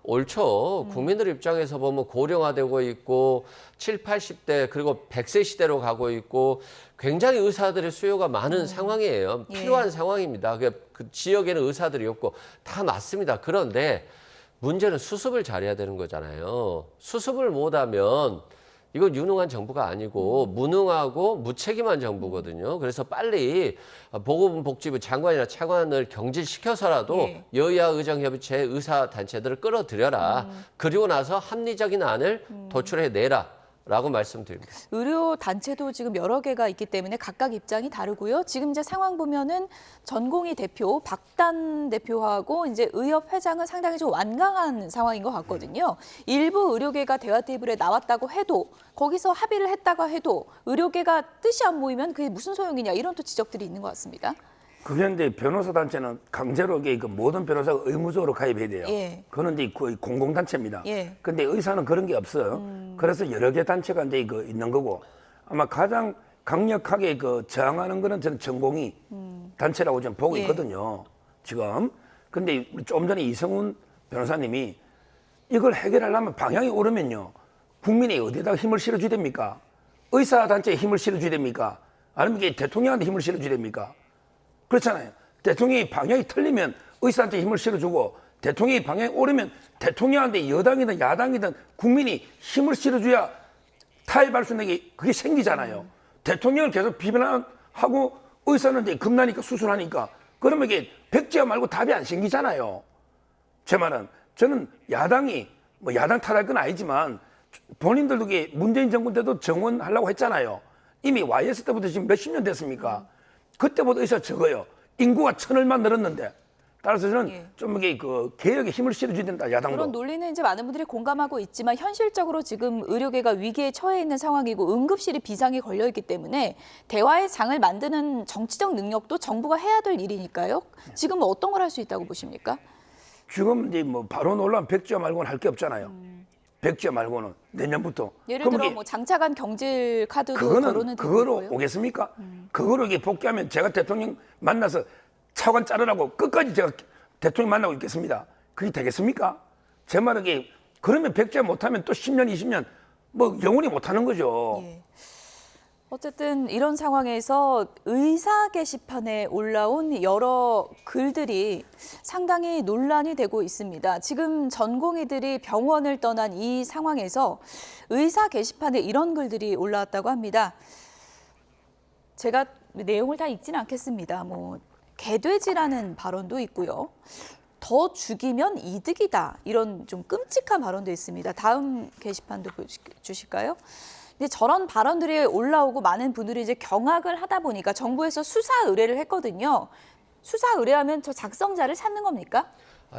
옳죠. 국민들 입장에서 보면 고령화되고 있고 7, 80대 그리고 100세 시대로 가고 있고 굉장히 의사들의 수요가 많은 상황이에요. 필요한 상황입니다. 그 지역에는 의사들이 없고 다 맞습니다. 그런데 문제는 수습을 잘해야 되는 거잖아요. 수습을 못하면 이건 유능한 정부가 아니고 무능하고 무책임한 정부거든요. 그래서 빨리 보건복지부 장관이나 차관을 경질시켜서라도 여야 의정협의체 의사단체들을 끌어들여라. 그리고 나서 합리적인 안을 도출해내라. 라고 말씀드립니다. 의료 단체도 지금 여러 개가 있기 때문에 각각 입장이 다르고요. 지금 이제 상황 보면은 전공의 대표, 박단 대표하고 이제 의협 회장은 상당히 좀 완강한 상황인 것 같거든요. 일부 의료계가 대화 테이블에 나왔다고 해도 거기서 합의를 했다가 해도 의료계가 뜻이 안 모이면 그게 무슨 소용이냐 이런 또 지적들이 있는 것 같습니다. 그런데 변호사 단체는 강제로 모든 변호사가 의무적으로 가입해야 돼요. 그건 이제 거의 공공단체입니다. 근데 의사는 그런 게 없어요. 그래서 여러 개 단체가 이제 있는 거고 아마 가장 강력하게 저항하는 거는 저는 전공의 단체라고 저는 보고 있거든요. 지금. 근데 좀 전에 이성훈 변호사님이 이걸 해결하려면 방향이 오르면요. 국민이 어디에다 힘을 실어줘야 됩니까? 의사단체에 힘을 실어줘야 됩니까? 아니면 대통령한테 힘을 실어줘야 됩니까? 그렇잖아요. 대통령이 방향이 틀리면 의사한테 힘을 실어주고 대통령이 방향이 오르면 대통령한테 여당이든 야당이든 국민이 힘을 실어줘야 타협할 수 있는 게 그게 생기잖아요. 대통령을 계속 비판하고 의사는 이제 겁나니까 수술하니까 그러면 이게 백지화 말고 답이 안 생기잖아요. 제 말은 저는 야당이 뭐 야당 탓할 건 아니지만 본인들도 문재인 정부 때도 정원하려고 했잖아요. 이미 YS 때부터 지금 몇십 년 됐습니까? 그때보다 의사 적어요. 인구가 1000얼마 늘었는데. 따라서 저는 좀 개혁에 힘을 실어줘야 된다, 야당도. 그런 논리는 이제 많은 분들이 공감하고 있지만 현실적으로 지금 의료계가 위기에 처해 있는 상황이고 응급실이 비상에 걸려 있기 때문에 대화의 장을 만드는 정치적 능력도 정부가 해야 될 일이니까요. 지금 어떤 걸 할 수 있다고 보십니까? 지금 이제 바로 논란 백지화 말고는 할 게 없잖아요. 백지화 말고는 내년부터. 예를 들어 뭐 장차관 경질 카드도 거론은 되고 그거로 있고요. 오겠습니까? 그거로 복귀하면 제가 대통령 만나서 차관 자르라고 끝까지 제가 대통령 만나고 있겠습니다. 그게 되겠습니까? 제 말은 그러면 백지화 못하면 또 10년, 20년 뭐 영원히 못하는 거죠. 어쨌든 이런 상황에서 의사 게시판에 올라온 여러 글들이 상당히 논란이 되고 있습니다. 지금 전공의들이 병원을 떠난 이 상황에서 의사 게시판에 이런 글들이 올라왔다고 합니다. 제가 내용을 다 읽지는 않겠습니다. 뭐 개돼지라는 발언도 있고요. 더 죽이면 이득이다. 이런 좀 끔찍한 발언도 있습니다. 다음 게시판도 보여주실까요? 근데 저런 발언들이 올라오고 많은 분들이 이제 경악을 하다 보니까 정부에서 수사 의뢰를 했거든요. 수사 의뢰하면 저 작성자를 찾는 겁니까?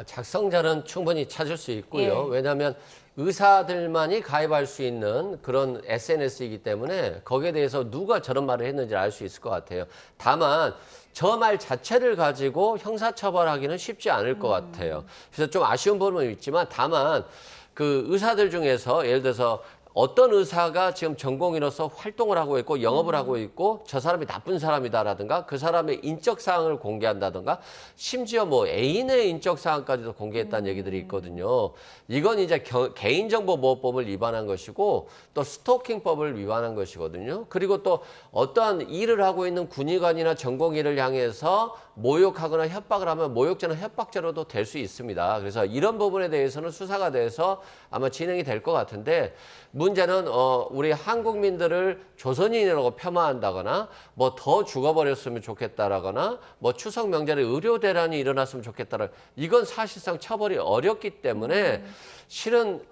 작성자는 충분히 찾을 수 있고요. 왜냐하면 의사들만이 가입할 수 있는 그런 SNS이기 때문에 거기에 대해서 누가 저런 말을 했는지 알 수 있을 것 같아요. 다만 저 말 자체를 가지고 형사처벌하기는 쉽지 않을 것 같아요. 그래서 좀 아쉬운 부분은 있지만 다만 그 의사들 중에서 예를 들어서 어떤 의사가 지금 전공의로서 활동을 하고 있고 영업을 하고 있고 저 사람이 나쁜 사람이다라든가 그 사람의 인적 사항을 공개한다든가 심지어 뭐 애인의 인적 사항까지도 공개했다는 얘기들이 있거든요. 이건 이제 개인정보보호법을 위반한 것이고 또 스토킹법을 위반한 것이거든요. 그리고 또 어떠한 일을 하고 있는 군의관이나 전공의를 향해서 모욕하거나 협박을 하면 모욕죄나 협박죄로도 될 수 있습니다. 그래서 이런 부분에 대해서는 수사가 돼서 아마 진행이 될 것 같은데 문제는 우리 한국민들을 조선인이라고 폄하한다거나 뭐 더 죽어버렸으면 좋겠다라거나 뭐 추석 명절에 의료 대란이 일어났으면 좋겠다라 이건 사실상 처벌이 어렵기 때문에 실은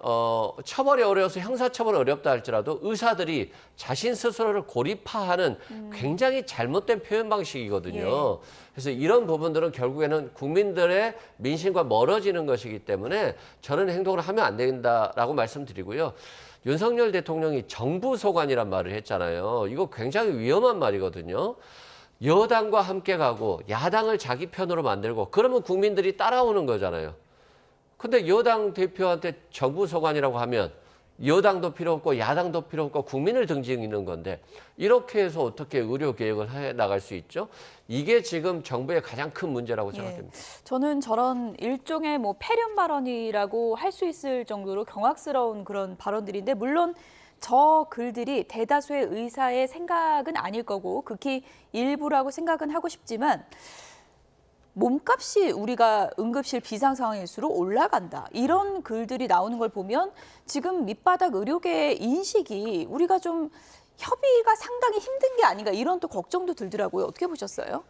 처벌이 어려워서 형사처벌이 어렵다 할지라도 의사들이 자신 스스로를 고립화하는 굉장히 잘못된 표현 방식이거든요. 그래서 이런 부분들은 결국에는 국민들의 민심과 멀어지는 것이기 때문에 저런 행동을 하면 안 된다라고 말씀드리고요. 윤석열 대통령이 정부 소관이란 말을 했잖아요. 이거 굉장히 위험한 말이거든요. 여당과 함께 가고 야당을 자기 편으로 만들고 그러면 국민들이 따라오는 거잖아요. 근데 여당 대표한테 정부 소관이라고 하면 여당도 필요 없고 야당도 필요 없고 국민을 등지는 건데 이렇게 해서 어떻게 의료 개혁을 해 나갈 수 있죠? 이게 지금 정부의 가장 큰 문제라고 생각됩니다. 저는 저런 일종의 뭐 폐륜 발언이라고 할 수 있을 정도로 경악스러운 그런 발언들인데 물론 저 글들이 대다수의 의사의 생각은 아닐 거고 극히 일부라고 생각은 하고 싶지만 몸값이 우리가 응급실 비상 상황일수록 올라간다. 이런 글들이 나오는 걸 보면 지금 밑바닥 의료계의 인식이 우리가 좀 협의가 상당히 힘든 게 아닌가 이런 또 걱정도 들더라고요. 어떻게 보셨어요?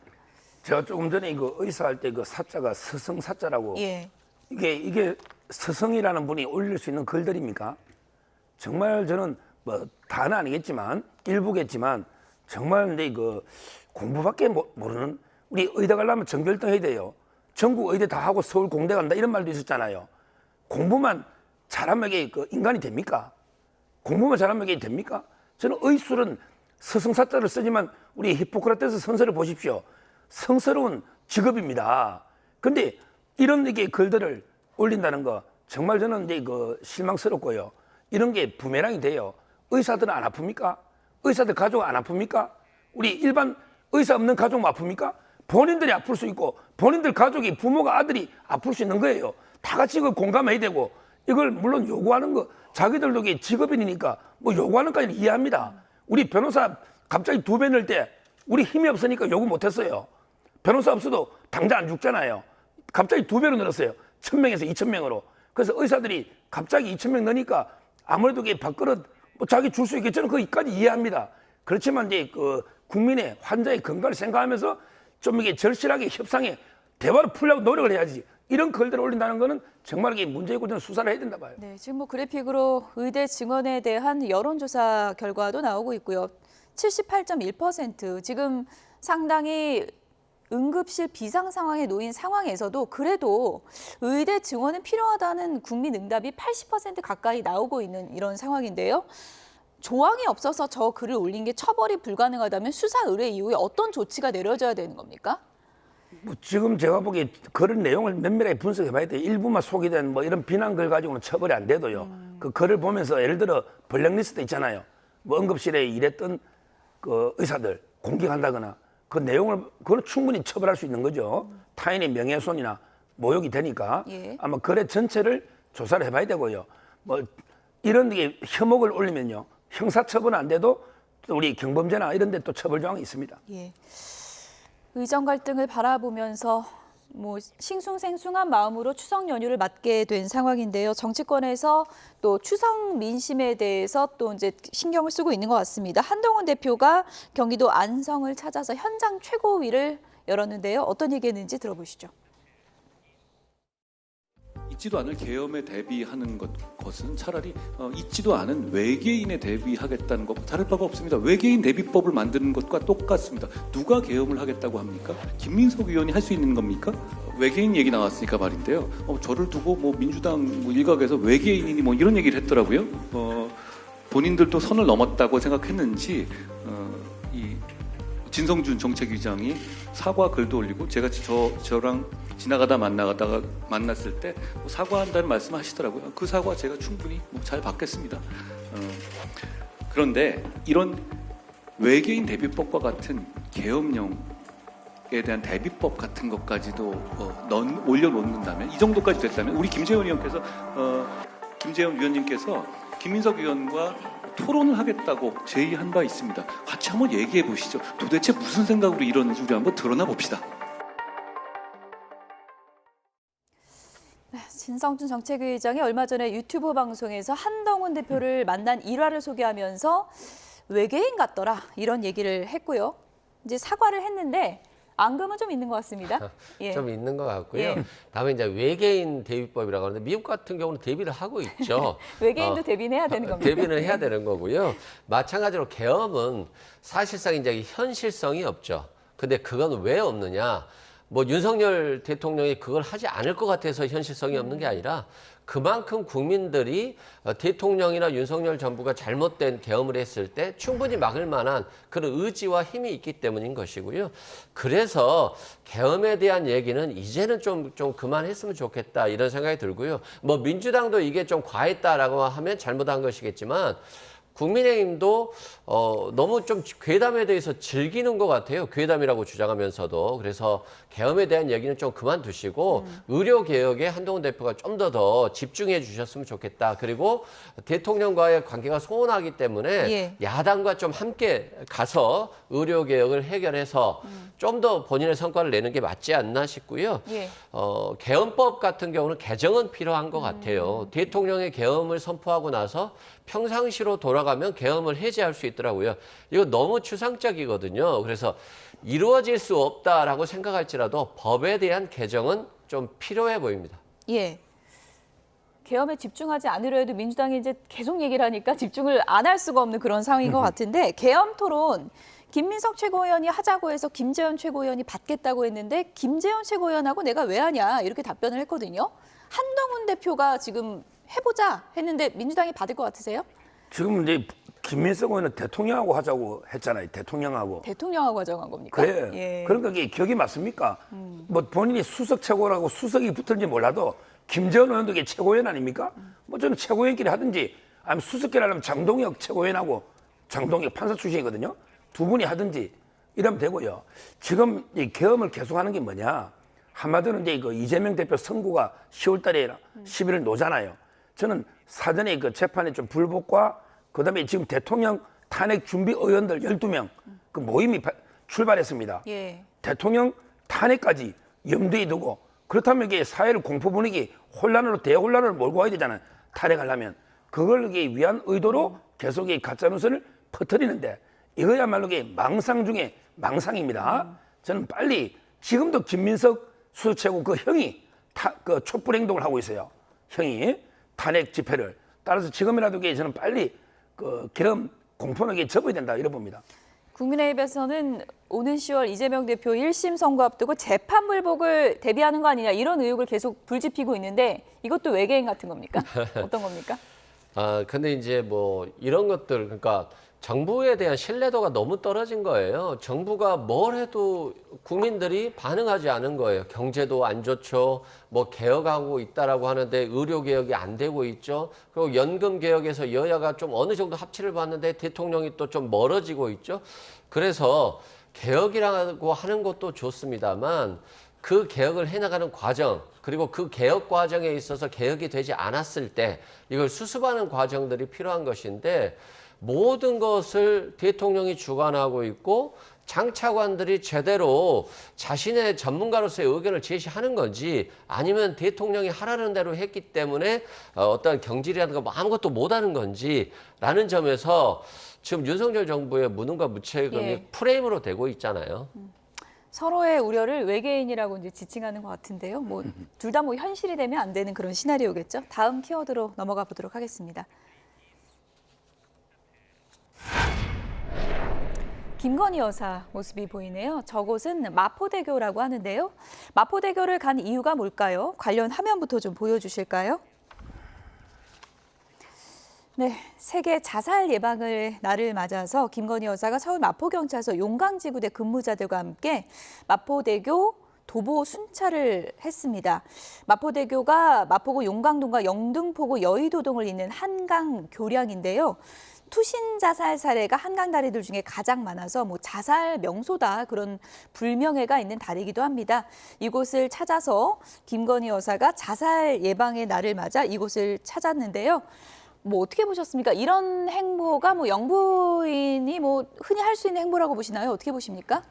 제가 조금 전에 이거 의사할 때 그 사자가 서성사자라고 이게 서성이라는 분이 올릴 수 있는 글들입니까? 정말 저는 뭐 다는 아니겠지만 일부겠지만 정말 근데 그 공부밖에 모르는 우리 의대 가려면 전교일등 해야 돼요. 전국 의대 다 하고 서울 공대 간다 이런 말도 있었잖아요. 공부만 잘하면 이게 그 인간이 됩니까? 공부만 잘하면 이게 됩니까? 저는 의술은 서성사자를 쓰지만 우리 히포크라테스 선서를 보십시오. 성스러운 직업입니다. 근데 이런 이게 글들을 올린다는 거 정말 저는 이제 그 실망스럽고요. 이런 게 부메랑이 돼요. 의사들은 안 아픕니까? 의사들 가족 안 아픕니까? 우리 일반 의사 없는 가족 아픕니까? 본인들이 아플 수 있고 본인들 가족이 부모가 아들이 아플 수 있는 거예요. 다 같이 이걸 공감해야 되고 이걸 물론 요구하는 거 자기들도 이게 직업인이니까 뭐 요구하는 까지는 이해합니다. 우리 변호사 갑자기 2배 늘 때 우리 힘이 없으니까 요구 못했어요. 변호사 없어도 당장 안 죽잖아요. 갑자기 2배로 늘었어요. 1000명에서 2000명으로. 그래서 의사들이 갑자기 2000명 넣으니까 아무래도 이게 밥그릇 뭐 자기 줄 수 있겠죠. 거기까지 이해합니다. 그렇지만 이제 그 국민의 환자의 건강을 생각하면서 좀 이게 절실하게 협상에 대화를 풀려고 노력을 해야지. 이런 글들을 올린다는 거는 정말 이게 문제이고 저는 수사를 해야 된다 봐요. 네, 지금 뭐 그래픽으로 의대 증원에 대한 여론조사 결과도 나오고 있고요. 78.1% 지금 상당히 응급실 비상 상황에 놓인 상황에서도 그래도 의대 증원은 필요하다는 국민 응답이 80% 가까이 나오고 있는 이런 상황인데요. 조항이 없어서 저 글을 올린 게 처벌이 불가능하다면 수사 의뢰 이후에 어떤 조치가 내려져야 되는 겁니까? 뭐 지금 제가 보기에 그런 내용을 면밀하게 분석해 봐야 돼요. 일부만 소개된 뭐 이런 비난글 가지고는 처벌이 안 돼도요. 그 글을 보면서 예를 들어 블랙리스트 있잖아요. 뭐 응급실에 일했던 그 의사들 공격한다거나 그 내용을 그걸 충분히 처벌할 수 있는 거죠. 타인의 명예훼손이나 모욕이 되니까 아마 글의 전체를 조사를 해봐야 되고요. 뭐 이런 게 혐오를 올리면요. 형사처벌은 안 돼도 우리 경범죄나 이런 데 또 처벌 조항이 있습니다. 예. 의정 갈등을 바라보면서 뭐 싱숭생숭한 마음으로 추석 연휴를 맞게 된 상황인데요. 정치권에서 또 추석 민심에 대해서 또 이제 신경을 쓰고 있는 것 같습니다. 한동훈 대표가 경기도 안성을 찾아서 현장 최고위를 열었는데요. 어떤 얘기했는지 들어보시죠. 있지도 않을 계엄에 대비하는 것은 차라리 있지도 않은 외계인에 대비하겠다는 것과 다를 바가 없습니다. 외계인 대비법을 만드는 것과 똑같습니다. 누가 계엄을 하겠다고 합니까? 김민석 의원이 할 수 있는 겁니까? 외계인 얘기 나왔으니까 말인데요. 저를 두고 뭐 민주당 일각에서 외계인이니 뭐 이런 얘기를 했더라고요. 본인들도 선을 넘었다고 생각했는지 진성준 정책위장이 사과 글도 올리고 제가 저랑 지나가다 만났을 때 사과한다는 말씀하시더라고요. 그 사과 제가 충분히 잘 받겠습니다. 그런데 이런 외계인 대비법과 같은 계엄령에 대한 대비법 같은 것까지도 올려놓는다면, 이 정도까지 됐다면 우리 김재원 위원님께서 김민석 의원과 토론을 하겠다고 제의한 바 있습니다. 같이 한번 얘기해 보시죠. 도대체 무슨 생각으로 이러는지 우리 한번 드러나 봅시다. 진성준 정책위의장이 얼마 전에 유튜브 방송에서 한동훈 대표를 만난 일화를 소개하면서 외계인 같더라 이런 얘기를 했고요. 이제 사과를 했는데 앙금은 좀 있는 것 같습니다. 예. 좀 있는 것 같고요. 예. 다음에 이제 외계인 대비법이라고 하는데 미국 같은 경우는 대비를 하고 있죠. 외계인도 대비는 해야 되는 겁니다. 대비는 해야 되는 거고요. 마찬가지로 계엄은 사실상 이제 현실성이 없죠. 근데 그건 왜 없느냐? 뭐 윤석열 대통령이 그걸 하지 않을 것 같아서 현실성이 없는 게 아니라 그만큼 국민들이 대통령이나 윤석열 정부가 잘못된 계엄을 했을 때 충분히 막을 만한 그런 의지와 힘이 있기 때문인 것이고요. 그래서 계엄에 대한 얘기는 이제는 좀 그만했으면 좋겠다 이런 생각이 들고요. 뭐 민주당도 이게 좀 과했다라고 하면 잘못한 것이겠지만 국민의힘도 너무 좀 괴담에 대해서 즐기는 것 같아요. 괴담이라고 주장하면서도. 그래서 계엄에 대한 얘기는 좀 그만두시고 의료개혁에 한동훈 대표가 좀 더 집중해 주셨으면 좋겠다. 그리고 대통령과의 관계가 소원하기 때문에 예. 야당과 좀 함께 가서 의료개혁을 해결해서 좀 더 본인의 성과를 내는 게 맞지 않나 싶고요. 예. 계엄법 같은 경우는 개정은 필요한 것 같아요. 대통령의 계엄을 선포하고 나서 평상시로 돌아가면 계엄을 해제할 수 있더라고요. 이거 너무 추상적이거든요. 그래서 이루어질 수 없다라고 생각할지라도 법에 대한 개정은 좀 필요해 보입니다. 예. 계엄에 집중하지 않으려 해도 민주당이 이제 계속 얘기를 하니까 집중을 안 할 수가 없는 그런 상황인 것 같은데, 계엄 토론 김민석 최고위원이 하자고 해서 김재원 최고위원이 받겠다고 했는데 김재원 최고위원하고 내가 왜 하냐 이렇게 답변을 했거든요. 한동훈 대표가 지금 해보자 했는데 민주당이 받을 것 같으세요? 지금 이제 김민석 의원은 대통령하고 하자고 했잖아요. 대통령하고 하자고 한 겁니까? 그래. 예. 그러니까 이게 기억이 맞습니까? 뭐 본인이 수석 최고라고 수석이 붙을지 몰라도 김재원 의원도 이게 최고위원 아닙니까? 뭐 저는 최고위원끼리 하든지 아니면 수석끼리 하려면 장동혁 최고위원하고 장동혁 판사 출신이거든요. 두 분이 하든지 이러면 되고요. 지금 이 계엄을 계속하는 게 뭐냐? 한마디로 이제 그 이재명 대표 선고가 10월 달에 11일 노잖아요. 저는 사전에 그 재판에 좀 불복과 그다음에 지금 대통령 탄핵 준비 의원들 12명 그 모임이 출발했습니다. 예. 대통령 탄핵까지 염두에 두고 그렇다면 이게 사회를 공포 분위기 혼란으로 대혼란을 몰고 와야 되잖아요. 탄핵하려면 그걸 위한 의도로 계속 이 가짜 뉴스를 퍼뜨리는데 이거야말로 망상 중에 망상입니다. 저는 빨리 지금도 김민석 수석최고 그 형이 그 촛불 행동을 하고 있어요. 형이 탄핵 집회를 따라서 지금이라도 저는 빨리 그 계엄 공포하게 접어야 된다 이래 봅니다. 국민의힘에서는 오는 10월 이재명 대표 1심 선고 앞두고 재판 불복을 대비하는 거 아니냐 이런 의혹을 계속 불지피고 있는데 이것도 외계인 같은 겁니까? 어떤 겁니까? 근데 이제 뭐 이런 것들 그러니까 정부에 대한 신뢰도가 너무 떨어진 거예요. 정부가 뭘 해도 국민들이 반응하지 않은 거예요. 경제도 안 좋죠. 뭐 개혁하고 있다라고 하는데 의료 개혁이 안 되고 있죠. 그리고 연금 개혁에서 여야가 좀 어느 정도 합치를 봤는데 대통령이 또 좀 멀어지고 있죠. 그래서 개혁이라고 하는 것도 좋습니다만 그 개혁을 해나가는 과정 그리고 그 개혁 과정에 있어서 개혁이 되지 않았을 때 이걸 수습하는 과정들이 필요한 것인데 모든 것을 대통령이 주관하고 있고 장차관들이 제대로 자신의 전문가로서의 의견을 제시하는 건지 아니면 대통령이 하라는 대로 했기 때문에 어떤 경질이라든가 뭐 아무것도 못하는 건지라는 점에서 지금 윤석열 정부의 무능과 무책임이 프레임으로 되고 있잖아요. 서로의 우려를 외계인이라고 이제 지칭하는 것 같은데요. 뭐 둘 다 뭐 현실이 되면 안 되는 그런 시나리오겠죠. 다음 키워드로 넘어가 보도록 하겠습니다. 김건희 여사 모습이 보이네요. 저곳은 마포대교라고 하는데요. 마포대교를 간 이유가 뭘까요? 관련 화면부터 좀 보여주실까요? 네, 세계 자살 예방을 날을 맞아서 김건희 여사가 서울 마포경찰서 용강지구대 근무자들과 함께 마포대교 도보 순찰을 했습니다. 마포대교가 마포구 용강동과 영등포구 여의도동을 잇는 한강 교량인데요. 투신 자살 사례가 한강 다리들 중에 가장 많아서 자살 명소다 그런 불명예가 있는 다리이기도 합니다. 이곳을 찾아서 김건희 여사가 자살 예방의 날을 맞아 이곳을 찾았는데요. 어떻게 보셨습니까? 이런 행보가 영부인이 흔히 할 수 있는 행보라고 보시나요? 어떻게 보십니까?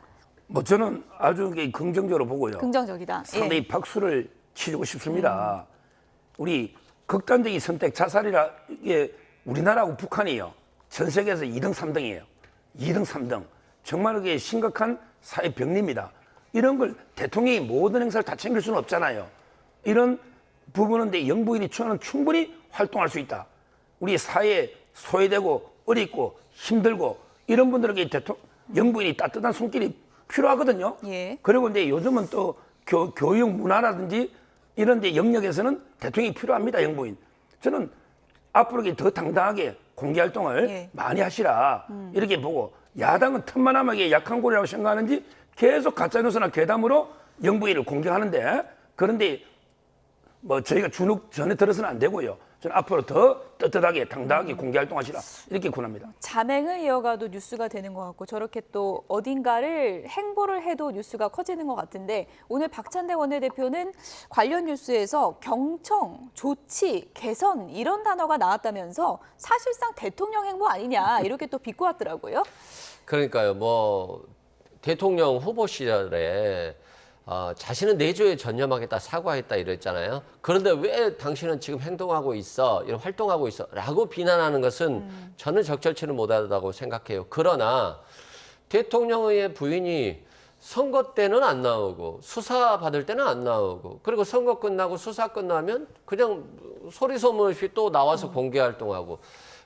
저는 아주 긍정적으로 보고요. 긍정적이다. 상당히 박수를 치고 싶습니다. 우리 극단적인 선택 자살이라 이게 우리나라하고 북한이요. 전 세계에서 2등, 3등이에요. 2등, 3등. 정말 그게 심각한 사회 병리입니다. 이런 걸 대통령이 모든 행사를 다 챙길 수는 없잖아요. 이런 부분은 영부인이 충분히 활동할 수 있다. 우리 사회에 소외되고 어렵고 힘들고 이런 분들에게 영부인이 따뜻한 손길이 필요하거든요. 예. 그리고 요즘은 또 교육 문화라든지 이런 데 영역에서는 대통령이 필요합니다. 영부인. 저는 앞으로 더 당당하게 공개 활동을 많이 하시라 이렇게 보고, 야당은 틈만하게 약한 고리라고 생각하는지 계속 가짜뉴스나 괴담으로 영부인을 공격하는데, 그런데 저희가 주눅 전에 들어서는 안 되고요. 저는 앞으로 더 떳떳하게 당당하게 공개 활동하시라 이렇게 권합니다. 자맹을 이어가도 뉴스가 되는 것 같고 저렇게 또 어딘가를 행보를 해도 뉴스가 커지는 것 같은데, 오늘 박찬대 원내대표는 관련 뉴스에서 경청, 조치, 개선 이런 단어가 나왔다면서 사실상 대통령 행보 아니냐 이렇게 또 비꼬았더라고요. 그러니까요. 대통령 후보 시절에 자신은 내조에 전념하겠다, 사과했다 이랬잖아요. 그런데 왜 당신은 지금 행동하고 있어, 이런 활동하고 있어 라고 비난하는 것은 저는 적절치는 못하다고 생각해요. 그러나 대통령의 부인이 선거 때는 안 나오고 수사 받을 때는 안 나오고, 그리고 선거 끝나고 수사 끝나면 그냥 소리 소문 없이 또 나와서 공개 활동하고,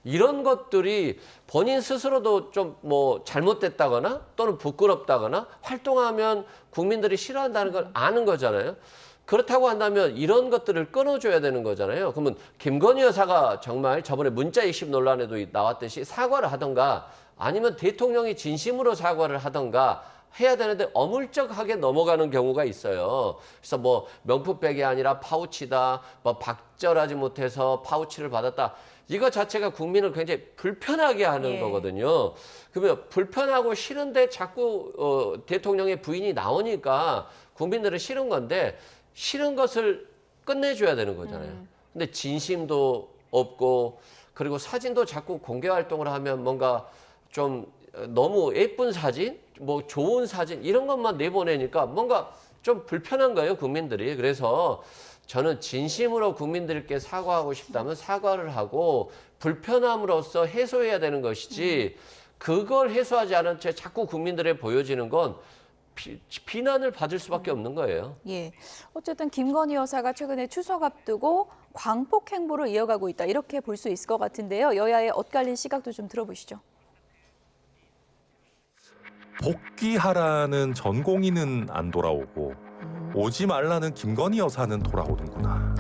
이런 것들이 본인 스스로도 좀 잘못됐다거나 또는 부끄럽다거나 활동하면 국민들이 싫어한다는 걸 아는 거잖아요. 그렇다고 한다면 이런 것들을 끊어줘야 되는 거잖아요. 그러면 김건희 여사가 정말 저번에 문자 이십 논란에도 나왔듯이 사과를 하던가, 아니면 대통령이 진심으로 사과를 하던가 해야 되는데 어물쩍하게 넘어가는 경우가 있어요. 그래서 명품백이 아니라 파우치다, 박절하지 못해서 파우치를 받았다, 이거 자체가 국민을 굉장히 불편하게 하는 거거든요. 그러면 불편하고 싫은데 자꾸 대통령의 부인이 나오니까 국민들은 싫은 건데, 싫은 것을 끝내줘야 되는 거잖아요. 근데 진심도 없고, 그리고 사진도 자꾸 공개 활동을 하면 뭔가 좀 너무 예쁜 사진, 좋은 사진 이런 것만 내보내니까 뭔가 좀 불편한 거예요, 국민들이. 그래서 저는 진심으로 국민들께 사과하고 싶다면 사과를 하고 불편함으로써 해소해야 되는 것이지, 그걸 해소하지 않은 채 자꾸 국민들에 보여지는 건 비난을 받을 수밖에 없는 거예요. 예, 어쨌든 김건희 여사가 최근에 추석 앞두고 광폭 행보를 이어가고 있다 이렇게 볼 수 있을 것 같은데요. 여야의 엇갈린 시각도 좀 들어보시죠. 복귀하라는 전공인은 안 돌아오고 오지 말라는 김건희 여사는 돌아오는구나.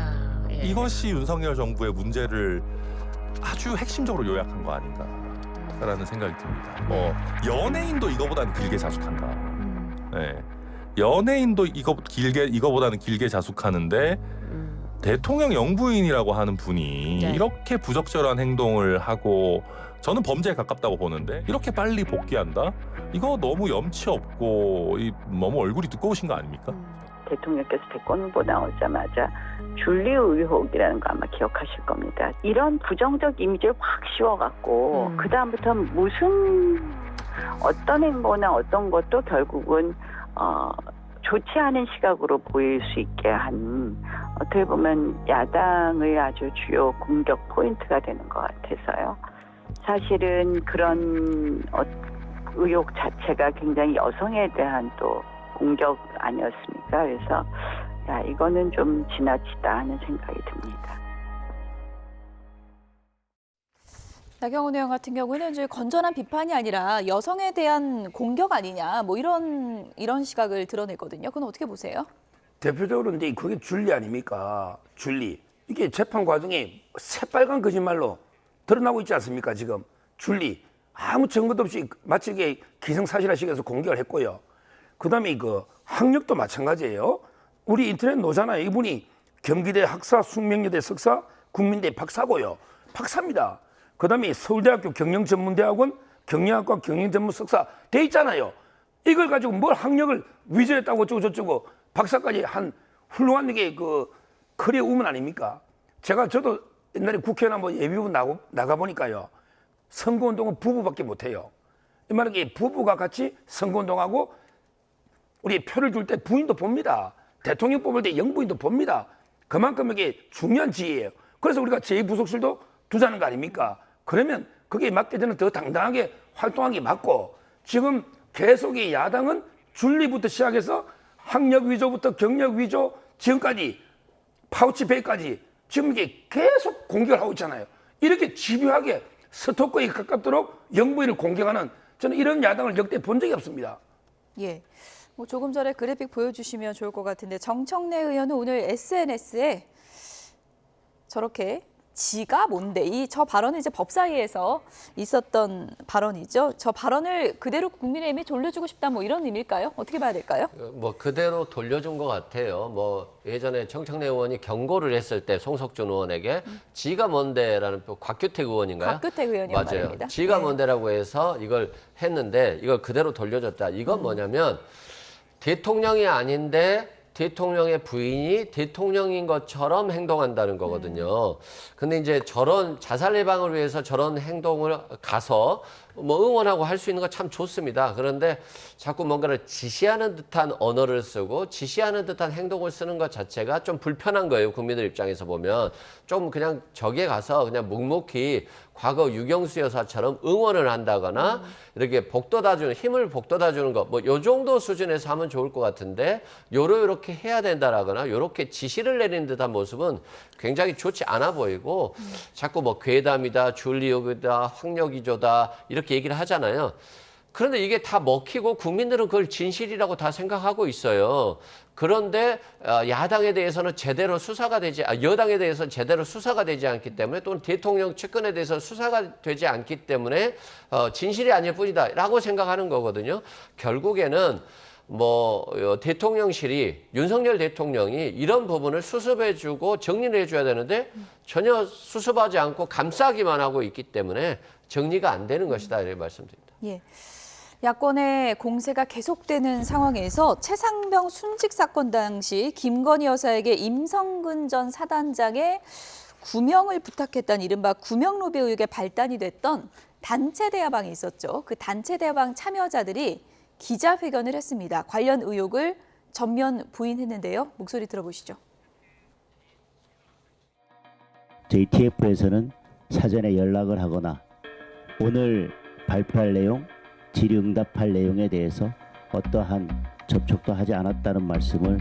이것이 윤석열 정부의 문제를 아주 핵심적으로 요약한 거 아닌가라는 생각이 듭니다. 연예인도 이거보다는 길게 자숙한다. 네. 연예인도 이거보다는 길게 자숙하는데 대통령 영부인이라고 하는 분이 이렇게 부적절한 행동을 하고, 저는 범죄에 가깝다고 보는데 이렇게 빨리 복귀한다? 이거 너무 염치 없고 너무 얼굴이 두꺼우신 거 아닙니까? 대통령께서 대권 후보 나오자마자 줄리 의혹이라는 거 아마 기억하실 겁니다. 이런 부정적 이미지를 확 씌워갖고 그다음부터 어떤 행보나 어떤 것도 결국은 좋지 않은 시각으로 보일 수 있게 한, 어떻게 보면 야당의 아주 주요 공격 포인트가 되는 것 같아서요. 사실은 그런 의혹 자체가 굉장히 여성에 대한 또 공격 아니었습니까? 그래서 이거는 좀 지나치다 하는 생각이 듭니다. 나경원 의원 같은 경우는 이제 건전한 비판이 아니라 여성에 대한 공격 아니냐, 이런 시각을 드러냈거든요. 그건 어떻게 보세요? 대표적으로 근데 그게 줄리 아닙니까? 줄리. 이게 재판 과정에 새빨간 거짓말로 드러나고 있지 않습니까? 지금 줄리 아무 증거도 없이 마치 이게 기성사실화식에서 공개를 했고요. 그다음에 그 학력도 마찬가지예요. 우리 인터넷 노잖아요. 이분이 경기대 학사, 숙명여대 석사, 국민대 박사고요. 박사입니다. 그다음에 서울대학교 경영전문대학원 경영학과 경영전문 석사 돼 있잖아요. 이걸 가지고 뭘 학력을 위조했다고 어쩌고 저쩌고 박사까지 한 훌륭한 게 그 커리어 우먼 아닙니까? 저도 옛날에 국회의원 한번 예비후보 나가 보니까요. 선거운동은 부부밖에 못해요. 이 말은 게 부부가 같이 선거운동하고 우리 표를 줄 때 부인도 봅니다. 대통령 뽑을 때 영부인도 봅니다. 그만큼 이게 중요한 지위예요. 그래서 우리가 제2부속실도 두자는 거 아닙니까? 그러면 그게 맞게 되는 더 당당하게 활동하기 맞고 지금 계속 이 야당은 줄리부터 시작해서 학력 위조부터 경력 위조 지금까지 파우치페이까지 지금 이게 계속 공격을 하고 있잖아요. 이렇게 집요하게 스토커에 가깝도록 영부인을 공격하는 저는 이런 야당을 역대 본 적이 없습니다. 예. 뭐 조금 전에 그래픽 보여주시면 좋을 것 같은데 정청래 의원은 오늘 SNS에 저렇게 지가 뭔데 저 발언은 이제 법사위에서 있었던 발언이죠. 저 발언을 그대로 국민의힘에 돌려주고 싶다 뭐 이런 의미일까요? 어떻게 봐야 될까요? 뭐 그대로 돌려준 것 같아요. 뭐 예전에 정청래 의원이 경고를 했을 때 송석준 의원에게 지가 뭔데라는 곽규택 의원인가요? 곽규택 의원이요. 맞아요. 말입니다. 지가 네. 뭔데라고 해서 이걸 했는데 이걸 그대로 돌려줬다. 이건 뭐냐면 대통령이 아닌데 대통령의 부인이 대통령인 것처럼 행동한다는 거거든요. 근데 이제 저런 자살 예방을 위해서 저런 행동을 가서 뭐 응원하고 할 수 있는 거 참 좋습니다. 그런데 자꾸 뭔가를 지시하는 듯한 언어를 쓰고 지시하는 듯한 행동을 쓰는 것 자체가 좀 불편한 거예요. 국민들 입장에서 보면. 좀 그냥 저기에 가서 그냥 묵묵히 과거 유경수 여사처럼 응원을 한다거나 이렇게 복돋아주는, 힘을 복돋아주는 거, 뭐 요 정도 수준에서 하면 좋을 것 같은데 요렇게 해야 된다라거나 요렇게 지시를 내리는 듯한 모습은 굉장히 좋지 않아 보이고 자꾸 뭐 괴담이다, 줄리오그다, 학력위조다 이렇게 얘기를 하잖아요. 그런데 이게 다 먹히고 국민들은 그걸 진실이라고 다 생각하고 있어요. 그런데 야당에 대해서는 제대로 수사가 되지, 여당에 대해서 제대로 수사가 되지 않기 때문에 또는 대통령 측근에 대해서 수사가 되지 않기 때문에 진실이 아닐 뿐이다라고 생각하는 거거든요. 결국에는 뭐 대통령실이 윤석열 대통령이 이런 부분을 수습해주고 정리를 해줘야 되는데 전혀 수습하지 않고 감싸기만 하고 있기 때문에 정리가 안 되는 것이다 이렇게 말씀드립니다. 예. 야권의 공세가 계속되는 상황에서 최상병 순직 사건 당시 김건희 여사에게 임성근 전 사단장의 구명을 부탁했다는 이른바 구명 로비 의혹에 발단이 됐던 단체 대화방이 있었죠. 그 단체 대화방 참여자들이 기자회견을 했습니다. 관련 의혹을 전면 부인했는데요. 목소리 들어보시죠. JTF에서는 사전에 연락을 하거나 오늘 발표할 내용, 질의응답할 내용에 대해서 어떠한 접촉도 하지 않았다는 말씀을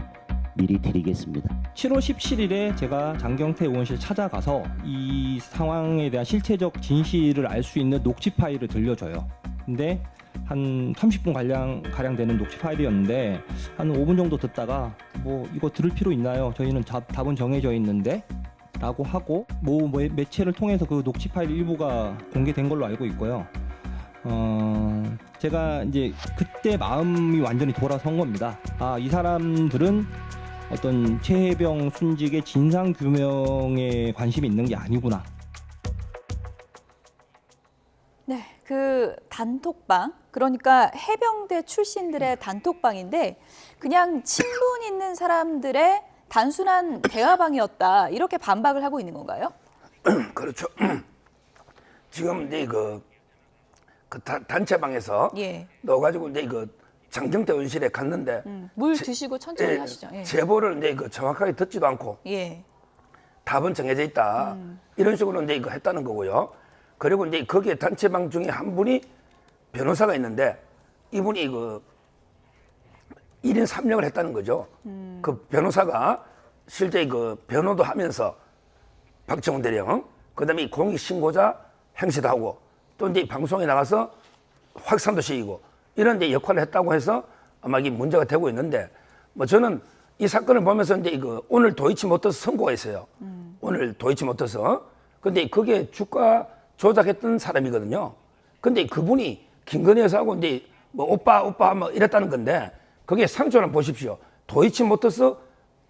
미리 드리겠습니다. 7월 17일에 제가 장경태 의원실 찾아가서 이 상황에 대한 실체적 진실을 알 수 있는 녹취 파일을 들려줘요. 근데 한 30분 가량 되는 녹취 파일이었는데 한 5분 정도 듣다가 뭐 이거 들을 필요 있나요? 저희는 답은 정해져 있는데 라고 하고 뭐 매체를 통해서 그 녹취 파일 일부가 공개된 걸로 알고 있고요. 제가 이제 그때 마음이 완전히 돌아선 겁니다. 이 사람들은 어떤 최해병 순직의 진상 규명에 관심이 있는 게 아니구나. 네, 그 단톡방, 그러니까 해병대 출신들의 단톡방인데 그냥 친분 있는 사람들의 단순한 대화방이었다 이렇게 반박을 하고 있는 건가요? 그렇죠. 지금 이제 그 단체방에서 넣어가지고 이제 그 장경태 의원실에 갔는데 물 드시고 천천히 하시죠. 예. 제보를 이제 그 정확하게 듣지도 않고 답은 정해져 있다 이런 식으로 이제 이거 했다는 거고요. 그리고 이제 거기에 단체방 중에 한 분이 변호사가 있는데 이분이 그 1인 3역을 했다는 거죠. 그 변호사가 실제 그 변호도 하면서 박정훈 대령, 그다음에 공익 신고자 행세도 하고 또 이제 방송에 나가서 확산도 시키고 이런 이제 역할을 했다고 해서 아마 이게 문제가 되고 있는데 뭐 저는 이 사건을 보면서 이제 이거 오늘 도이치모터스 선고가 있어요. 오늘 도이치모터스. 근데 그게 주가 조작했던 사람이거든요. 근데 그분이 김건희 여사하고 이제 뭐 오빠 뭐 이랬다는 건데 그게 상처를 보십시오. 도이치모터스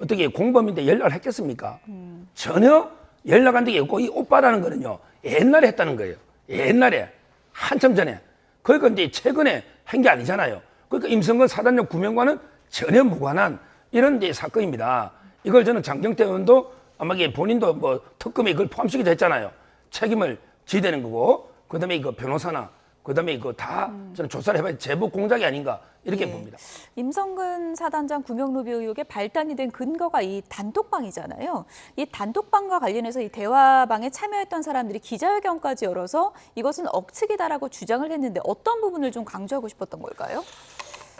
어떻게 공범인데 연락을 했겠습니까? 전혀 연락한 적이 없고 이 오빠라는 거는요 옛날에 했다는 거예요. 옛날에 한참 전에. 그러니까 이제 최근에 한 게 아니잖아요. 그러니까 임성근 사단장 구명과는 전혀 무관한 이런 이제 사건입니다. 이걸 저는 장경태 의원도 아마 이게 본인도 뭐 특검에 그걸 포함시키자 했잖아요. 책임을 져야 되는 거고 그다음에 이거 변호사나 그다음에 이거 다 저는 조사를 해봐야 제보 공작이 아닌가 이렇게 봅니다. 임성근 사단장 구명로비 의혹의 발단이 된 근거가 이 단톡방이잖아요. 이 단톡방과 관련해서 이 대화방에 참여했던 사람들이 기자회견까지 열어서 이것은 억측이다라고 주장을 했는데 어떤 부분을 좀 강조하고 싶었던 걸까요?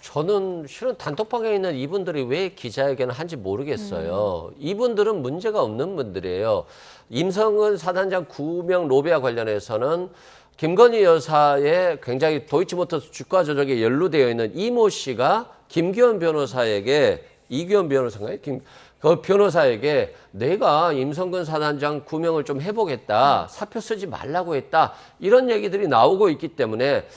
저는 실은 단톡방에 있는 이분들이 왜 기자회견을 한지 모르겠어요. 이분들은 문제가 없는 분들이에요. 임성근 사단장 구명 로비와 관련해서는 김건희 여사의 굉장히 도이치모터스 주가 조작에 연루되어 있는 이모 씨가 김기현 변호사에게 이기현 변호사인가요? 그 변호사에게 내가 임성근 사단장 구명을 좀 해보겠다. 사표 쓰지 말라고 했다. 이런 얘기들이 나오고 있기 때문에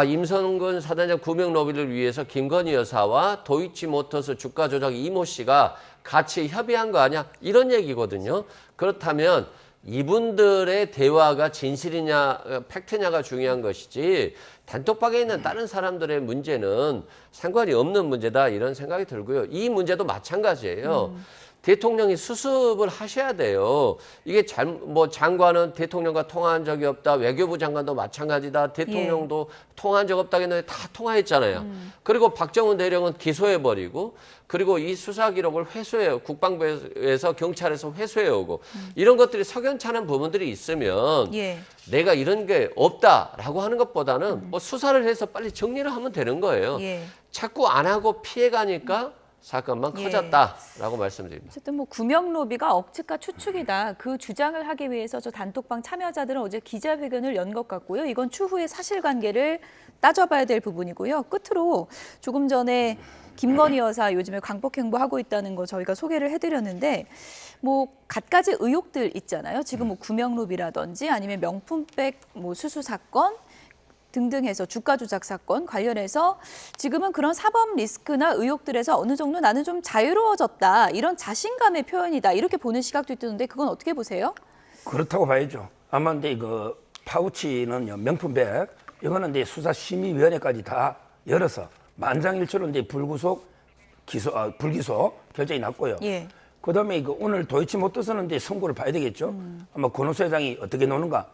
임성근 사단장 구명 로비를 위해서 김건희 여사와 도이치모터스 주가 조작 이모 씨가 같이 협의한 거 아니야? 이런 얘기거든요. 그렇다면 이분들의 대화가 진실이냐 팩트냐가 중요한 것이지 단톡방에 있는 다른 사람들의 문제는 상관이 없는 문제다 이런 생각이 들고요. 이 문제도 마찬가지예요. 대통령이 수습을 하셔야 돼요. 이게 뭐 장관은 대통령과 통화한 적이 없다. 외교부 장관도 마찬가지다. 대통령도 통화한 적 없다고 했는데 다 통화했잖아요. 그리고 박정훈 대령은 기소해버리고 그리고 이 수사 기록을 회수해요. 국방부에서 경찰에서 회수해오고 이런 것들이 석연찮은 부분들이 있으면 내가 이런 게 없다라고 하는 것보다는 뭐 수사를 해서 빨리 정리를 하면 되는 거예요. 자꾸 안 하고 피해가니까 사건만 커졌다라고 말씀드립니다. 어쨌든 뭐 구명 로비가 억측과 추측이다. 그 주장을 하기 위해서 저 단톡방 참여자들은 어제 기자회견을 연 것 같고요. 이건 추후의 사실관계를 따져봐야 될 부분이고요. 끝으로 조금 전에 김건희 여사 요즘에 광복행보하고 있다는 거 저희가 소개를 해드렸는데 뭐 갖가지 의혹들 있잖아요. 지금 뭐 구명 로비라든지 아니면 명품백 뭐 수수 사건 등등 해서 주가 조작 사건 관련해서 지금은 그런 사법 리스크나 의혹들에서 어느 정도 나는 좀 자유로워졌다. 이런 자신감의 표현이다. 이렇게 보는 시각도 있던데 그건 어떻게 보세요? 그렇다고 봐야죠. 아마 근데 이거 파우치는요, 명품백 이거는 이제 수사심의위원회까지 다 열어서 만장일치로 이제 불구속 불기소 결정이 났고요. 그다음에 이거 오늘 도이치모터스는 이제 선고를 봐야 되겠죠. 아마 권오수 회장이 어떻게 노는가.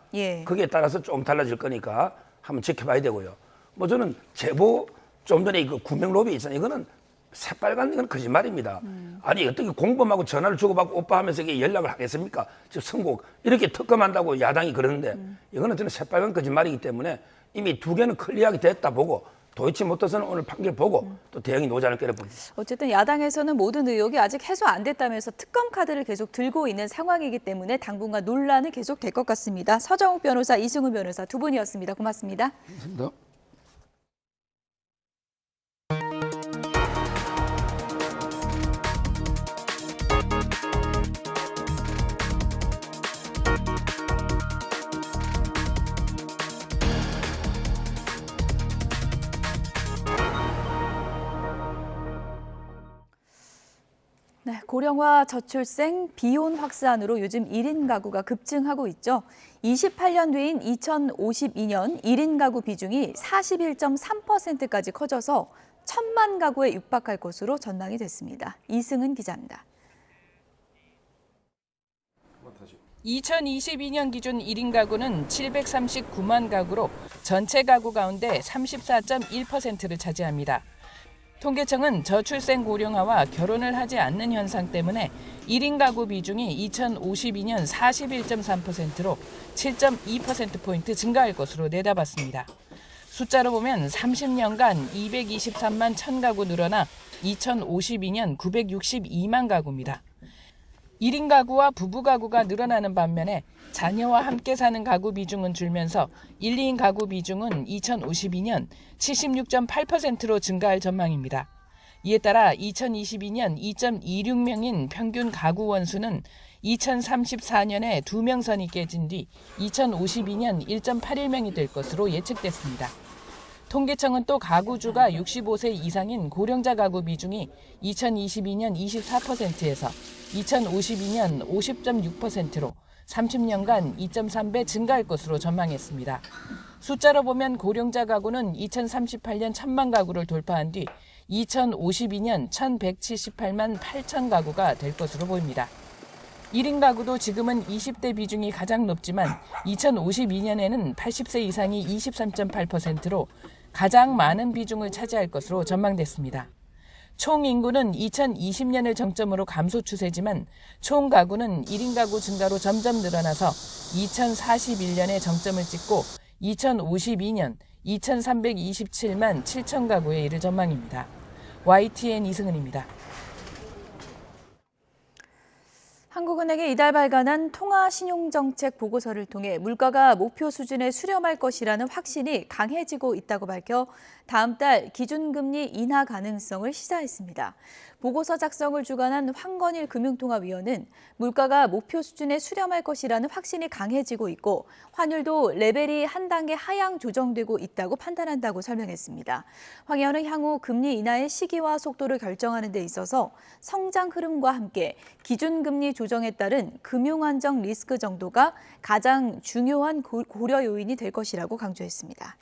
거기에 따라서 좀 달라질 거니까 한번 지켜봐야 되고요. 뭐 저는 제보 좀 전에 그 구명 로비 있잖아요. 이거는 새빨간 이건 거짓말입니다. 아니 어떻게 공범하고 전화를 주고받고 오빠 하면서 이게 연락을 하겠습니까? 지금 선고 이렇게 특검한다고 야당이 그러는데 이거는 저는 새빨간 거짓말이기 때문에 이미 두 개는 클리어하게 됐다 보고 도이치모터스는 오늘 판결 보고 또 대응이 나오지 않을 거라 봅니다. 어쨌든 야당에서는 모든 의혹이 아직 해소 안 됐다면서 특검 카드를 계속 들고 있는 상황이기 때문에 당분간 논란은 계속 될 것 같습니다. 서정욱 변호사, 이승훈 변호사 두 분이었습니다. 고맙습니다. 고맙습니다. 네, 고령화, 저출생, 비혼 확산으로 요즘 1인 가구가 급증하고 있죠. 28년 뒤인 2052년 1인 가구 비중이 41.3%까지 커져서 1,000만 가구에 육박할 것으로 전망이 됐습니다. 이승은 기자입니다. 2022년 기준 1인 가구는 739만 가구로 전체 가구 가운데 34.1%를 차지합니다. 통계청은 저출생 고령화와 결혼을 하지 않는 현상 때문에 1인 가구 비중이 2052년 41.3%로 7.2%포인트 증가할 것으로 내다봤습니다. 숫자로 보면 30년간 223만 1,000가구 늘어나 2052년 962만 가구입니다. 1인 가구와 부부 가구가 늘어나는 반면에 자녀와 함께 사는 가구 비중은 줄면서 1, 2인 가구 비중은 2052년 76.8%로 증가할 전망입니다. 이에 따라 2022년 2.26명인 평균 가구 원수는 2034년에 2명 선이 깨진 뒤 2052년 1.81명이 될 것으로 예측됐습니다. 통계청은 또 가구주가 65세 이상인 고령자 가구 비중이 2022년 24%에서 2052년 50.6%로 30년간 2.3배 증가할 것으로 전망했습니다. 숫자로 보면 고령자 가구는 2038년 1000만 가구를 돌파한 뒤 2052년 1178만 8천 가구가 될 것으로 보입니다. 1인 가구도 지금은 20대 비중이 가장 높지만 2052년에는 80세 이상이 23.8%로 가장 많은 비중을 차지할 것으로 전망됐습니다. 총 인구는 2020년을 정점으로 감소 추세지만 총 가구는 1인 가구 증가로 점점 늘어나서 2041년에 정점을 찍고 2052년 2327만 7천 가구에 이를 전망입니다. YTN 이승은입니다. 한국은행이 이달 발간한 통화신용정책 보고서를 통해 물가가 목표 수준에 수렴할 것이라는 확신이 강해지고 있다고 밝혀 다음 달 기준금리 인하 가능성을 시사했습니다. 보고서 작성을 주관한 황건일 금융통화위원은 물가가 목표 수준에 수렴할 것이라는 확신이 강해지고 있고 환율도 레벨이 한 단계 하향 조정되고 있다고 판단한다고 설명했습니다. 황 의원은 향후 금리 인하의 시기와 속도를 결정하는 데 있어서 성장 흐름과 함께 기준금리 조정에 따른 금융안정 리스크 정도가 가장 중요한 고려 요인이 될 것이라고 강조했습니다.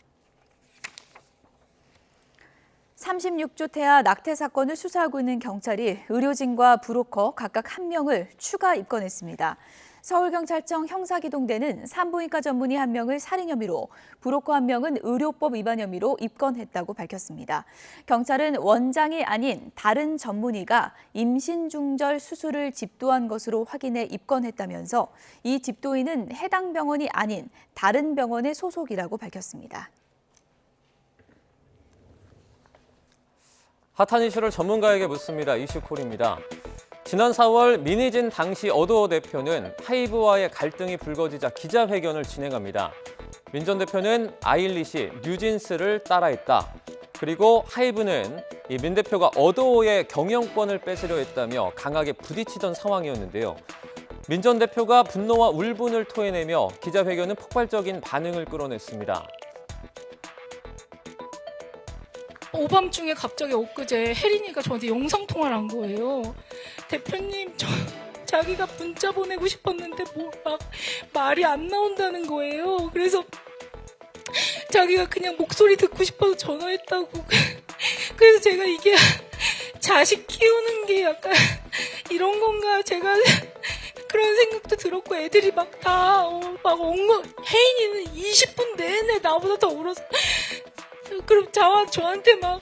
36조 태아 낙태 사건을 수사하고 있는 경찰이 의료진과 브로커 각각 1명을 추가 입건했습니다. 서울경찰청 형사기동대는 산부인과 전문의 1명을 살인 혐의로, 브로커 1명은 의료법 위반 혐의로 입건했다고 밝혔습니다. 경찰은 원장이 아닌 다른 전문의가 임신 중절 수술을 집도한 것으로 확인해 입건했다면서 이 집도인은 해당 병원이 아닌 다른 병원의 소속이라고 밝혔습니다. 핫한 이슈를 전문가에게 묻습니다. 이슈콜입니다. 지난 4월 민희진 당시 어도어 대표는 하이브와의 갈등이 불거지자 기자회견을 진행합니다. 민 전 대표는 아일릿이 뉴진스를 따라했다. 그리고 하이브는 이 민 대표가 어도어의 경영권을 뺏으려 했다며 강하게 부딪히던 상황이었는데요. 민 전 대표가 분노와 울분을 토해내며 기자회견은 폭발적인 반응을 끌어냈습니다. 오밤중에 갑자기 엊그제 혜린이가 저한테 영상통화를 한 거예요. 대표님, 자기가 문자 보내고 싶었는데 막 말이 안 나온다는 거예요. 그래서 자기가 그냥 목소리 듣고 싶어서 전화했다고. 그래서 제가 이게 자식 키우는 게 약간 이런 건가, 제가 그런 생각도 들었고, 애들이 막 혜인이는 20분 내내 나보다 더 울어서, 그럼 저한테 막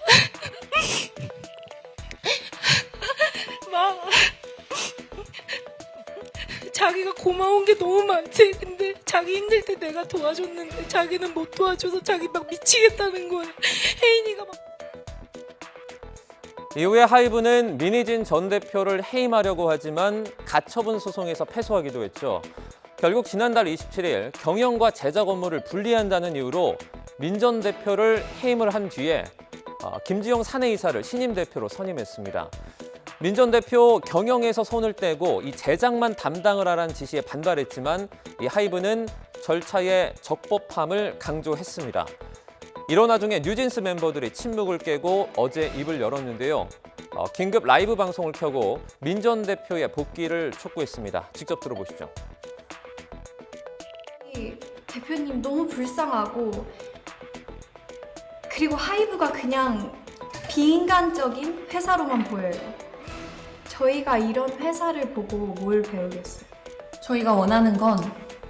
자기가 고마운 게 너무 많대. 근데 자기 힘들 때 내가 도와줬는데 자기는 못 도와줘서 자기 막 미치겠다는 거예요. 혜인이가 막. 이후에 하이브는 민희진 전 대표를 해임하려고 하지만 가처분 소송에서 패소하기도 했죠. 결국 지난달 27일 경영과 제작 업무를 분리한다는 이유로 민 전 대표를 해임을 한 뒤에 김지영 사내이사를 신임 대표로 선임했습니다. 민 전 대표 경영에서 손을 떼고 이 제작만 담당을 하라는 지시에 반발했지만 이 하이브는 절차의 적법함을 강조했습니다. 이런 와중에 뉴진스 멤버들이 침묵을 깨고 어제 입을 열었는데요. 긴급 라이브 방송을 켜고 민 전 대표의 복귀를 촉구했습니다. 직접 들어보시죠. 대표님 너무 불쌍하고, 그리고 하이브가 그냥 비인간적인 회사로만 보여요. 저희가 이런 회사를 보고 뭘 배우겠어요? 저희가 원하는 건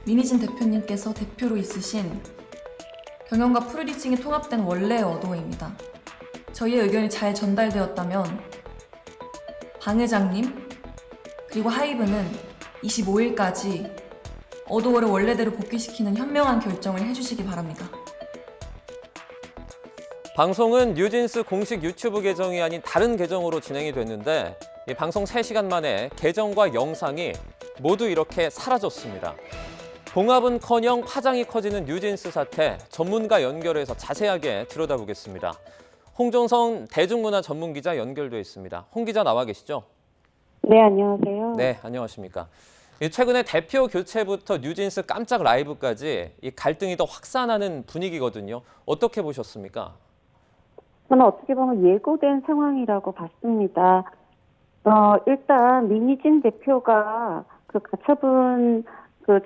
민희진 대표님께서 대표로 있으신 경영과 프로듀싱이 통합된 원래의 어도어입니다. 저희의 의견이 잘 전달되었다면 방 회장님 그리고 하이브는 25일까지 어도어를 원래대로 복귀시키는 현명한 결정을 해주시기 바랍니다. 방송은 뉴진스 공식 유튜브 계정이 아닌 다른 계정으로 진행이 됐는데 이 방송 3시간 만에 계정과 영상이 모두 이렇게 사라졌습니다. 봉합은커녕 파장이 커지는 뉴진스 사태, 전문가 연결해서 자세하게 들여다보겠습니다. 홍종성 대중문화 전문기자 연결돼 있습니다. 홍 기자 나와 계시죠? 네, 안녕하세요. 네, 안녕하십니까. 최근에 대표 교체부터 뉴진스 깜짝 라이브까지 이 갈등이 더 확산하는 분위기거든요. 어떻게 보셨습니까? 저는 어떻게 보면 예고된 상황이라고 봤습니다. 일단 민희진 대표가 그 가처분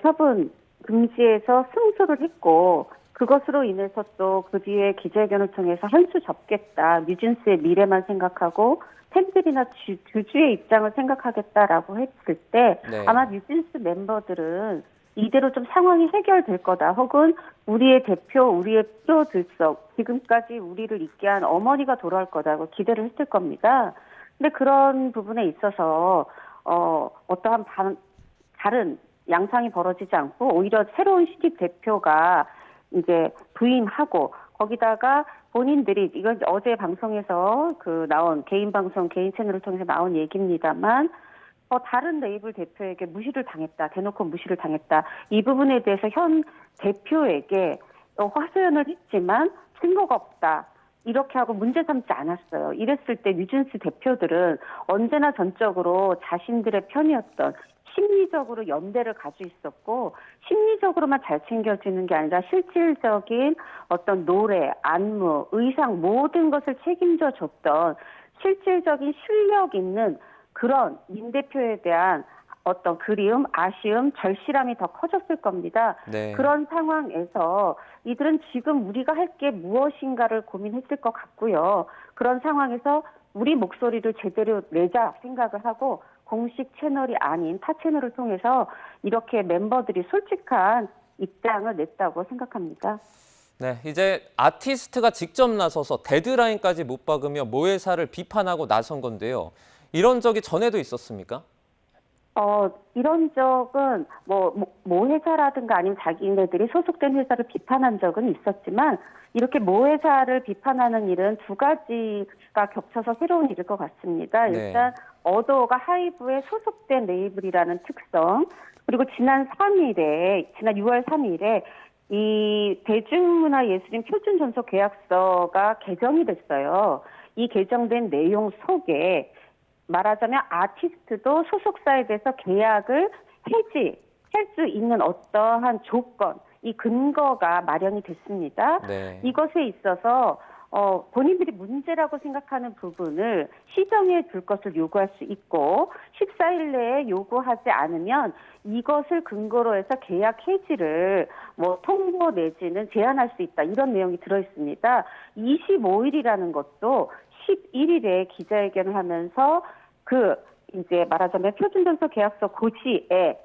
처분 금지에서 승소를 했고, 그것으로 인해서 또 그 뒤에 기자회견을 통해서 한 수 접겠다, 뉴진스의 미래만 생각하고 팬들이나 주주의 입장을 생각하겠다라고 했을 때 네. 아마 뉴진스 멤버들은 이대로 좀 상황이 해결될 거다, 혹은 우리의 대표, 우리의 표 들썩, 지금까지 우리를 있게 한 어머니가 돌아올 거다고 기대를 했을 겁니다. 근데 그런 부분에 있어서 어떠한 다른 양상이 벌어지지 않고 오히려 새로운 신입 대표가 이제 부임하고, 거기다가 본인들이, 이건 어제 방송에서 나온 개인 방송, 개인 채널을 통해서 나온 얘기입니다만, 다른 레이블 대표에게 무시를 당했다, 대놓고 무시를 당했다. 이 부분에 대해서 현 대표에게 화소연을 했지만 증거가 없다, 이렇게 하고 문제 삼지 않았어요. 이랬을 때 뉴진스 대표들은 언제나 전적으로 자신들의 편이었던, 심리적으로 연대를 가지고 있었고, 심리적으로만 잘 챙겨주는 게 아니라 실질적인 어떤 노래, 안무, 의상 모든 것을 책임져 줬던 실질적인 실력 있는 그런 민 대표에 대한 어떤 그리움, 아쉬움, 절실함이 더 커졌을 겁니다. 네. 그런 상황에서 이들은 지금 우리가 할 게 무엇인가를 고민했을 것 같고요. 그런 상황에서 우리 목소리를 제대로 내자 생각을 하고, 공식 채널이 아닌 타 채널을 통해서 이렇게 멤버들이 솔직한 입장을 냈다고 생각합니다. 네, 이제 아티스트가 직접 나서서 데드라인까지 못 박으며 모회사를 비판하고 나선 건데요. 이런 적이 전에도 있었습니까? 이런 적은 모 회사라든가 아니면 자기네들이 소속된 회사를 비판한 적은 있었지만, 이렇게 모 회사를 비판하는 일은 두 가지가 겹쳐서 새로운 일일 것 같습니다. 네. 일단 어도어가 하이브에 소속된 레이블이라는 특성, 그리고 지난 6월 3일에 이 대중문화예술인 표준전속 계약서가 개정이 됐어요. 이 개정된 내용 속에 말하자면 아티스트도 소속사에 대해서 계약을 해지할 수 있는 어떠한 조건, 이 근거가 마련이 됐습니다. 네. 이것에 있어서 본인들이 문제라고 생각하는 부분을 시정해 줄 것을 요구할 수 있고, 14일 내에 요구하지 않으면 이것을 근거로 해서 계약 해지를 통보 내지는 제한할 수 있다, 이런 내용이 들어 있습니다. 25일이라는 것도 11일에 기자회견을 하면서 이제 말하자면 표준전속 계약서 고시에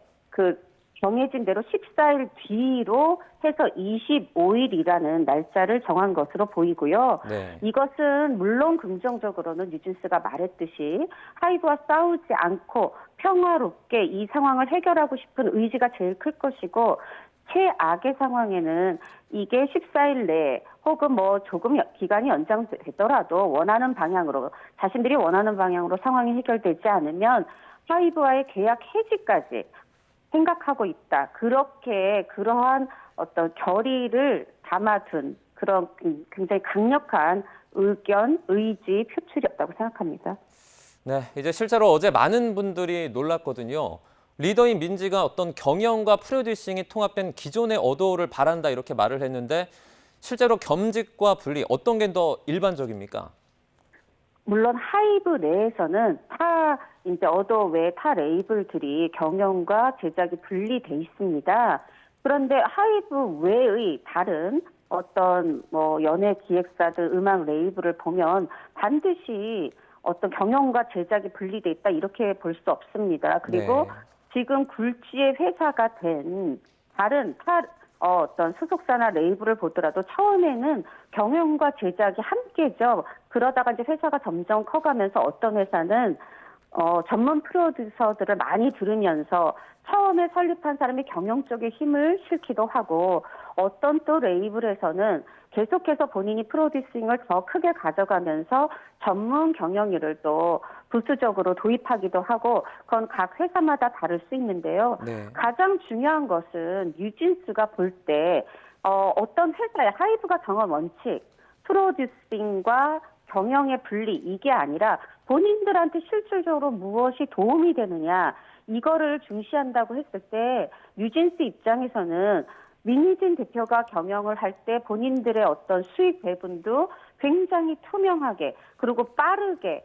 정해진 대로 14일 뒤로 해서 25일이라는 날짜를 정한 것으로 보이고요. 네. 이것은 물론 긍정적으로는 뉴진스가 말했듯이 하이브와 싸우지 않고 평화롭게 이 상황을 해결하고 싶은 의지가 제일 클 것이고, 최악의 상황에는 이게 14일 내에 혹은 조금 기간이 연장되더라도 원하는 방향으로, 자신들이 원하는 방향으로 상황이 해결되지 않으면 하이브와의 계약 해지까지 생각하고 있다. 그러한 어떤 결의를 담아둔 그런 굉장히 강력한 의지 표출이었다고 생각합니다. 네, 이제 실제로 어제 많은 분들이 놀랐거든요. 리더인 민지가 어떤 경영과 프로듀싱이 통합된 기존의 어도어를 바란다, 이렇게 말을 했는데, 실제로 겸직과 분리, 어떤 게 더 일반적입니까? 물론 하이브 내에서는 이제 어도어 외 타 레이블들이 경영과 제작이 분리돼 있습니다. 그런데 하이브 외의 다른 어떤 연예 기획사들, 음악 레이블을 보면 반드시 어떤 경영과 제작이 분리돼 있다, 이렇게 볼 수 없습니다. 그리고 네. 지금 굴지의 회사가 된 다른 어떤 소속사나 레이블을 보더라도 처음에는 경영과 제작이 함께죠. 그러다가 이제 회사가 점점 커가면서 어떤 회사는 전문 프로듀서들을 많이 들으면서 처음에 설립한 사람이 경영 쪽에 힘을 실기도 하고, 어떤 또 레이블에서는 계속해서 본인이 프로듀싱을 더 크게 가져가면서 전문 경영일을 또 부수적으로 도입하기도 하고, 그건 각 회사마다 다를 수 있는데요. 네. 가장 중요한 것은 뉴진스가 볼 때 어떤 회사의 하이브가 정한 원칙, 프로듀싱과 경영의 분리 이게 아니라 본인들한테 실질적으로 무엇이 도움이 되느냐 이거를 중시한다고 했을 때 뉴진스 입장에서는 민희진 대표가 경영을 할 때 본인들의 어떤 수익 배분도 굉장히 투명하게 그리고 빠르게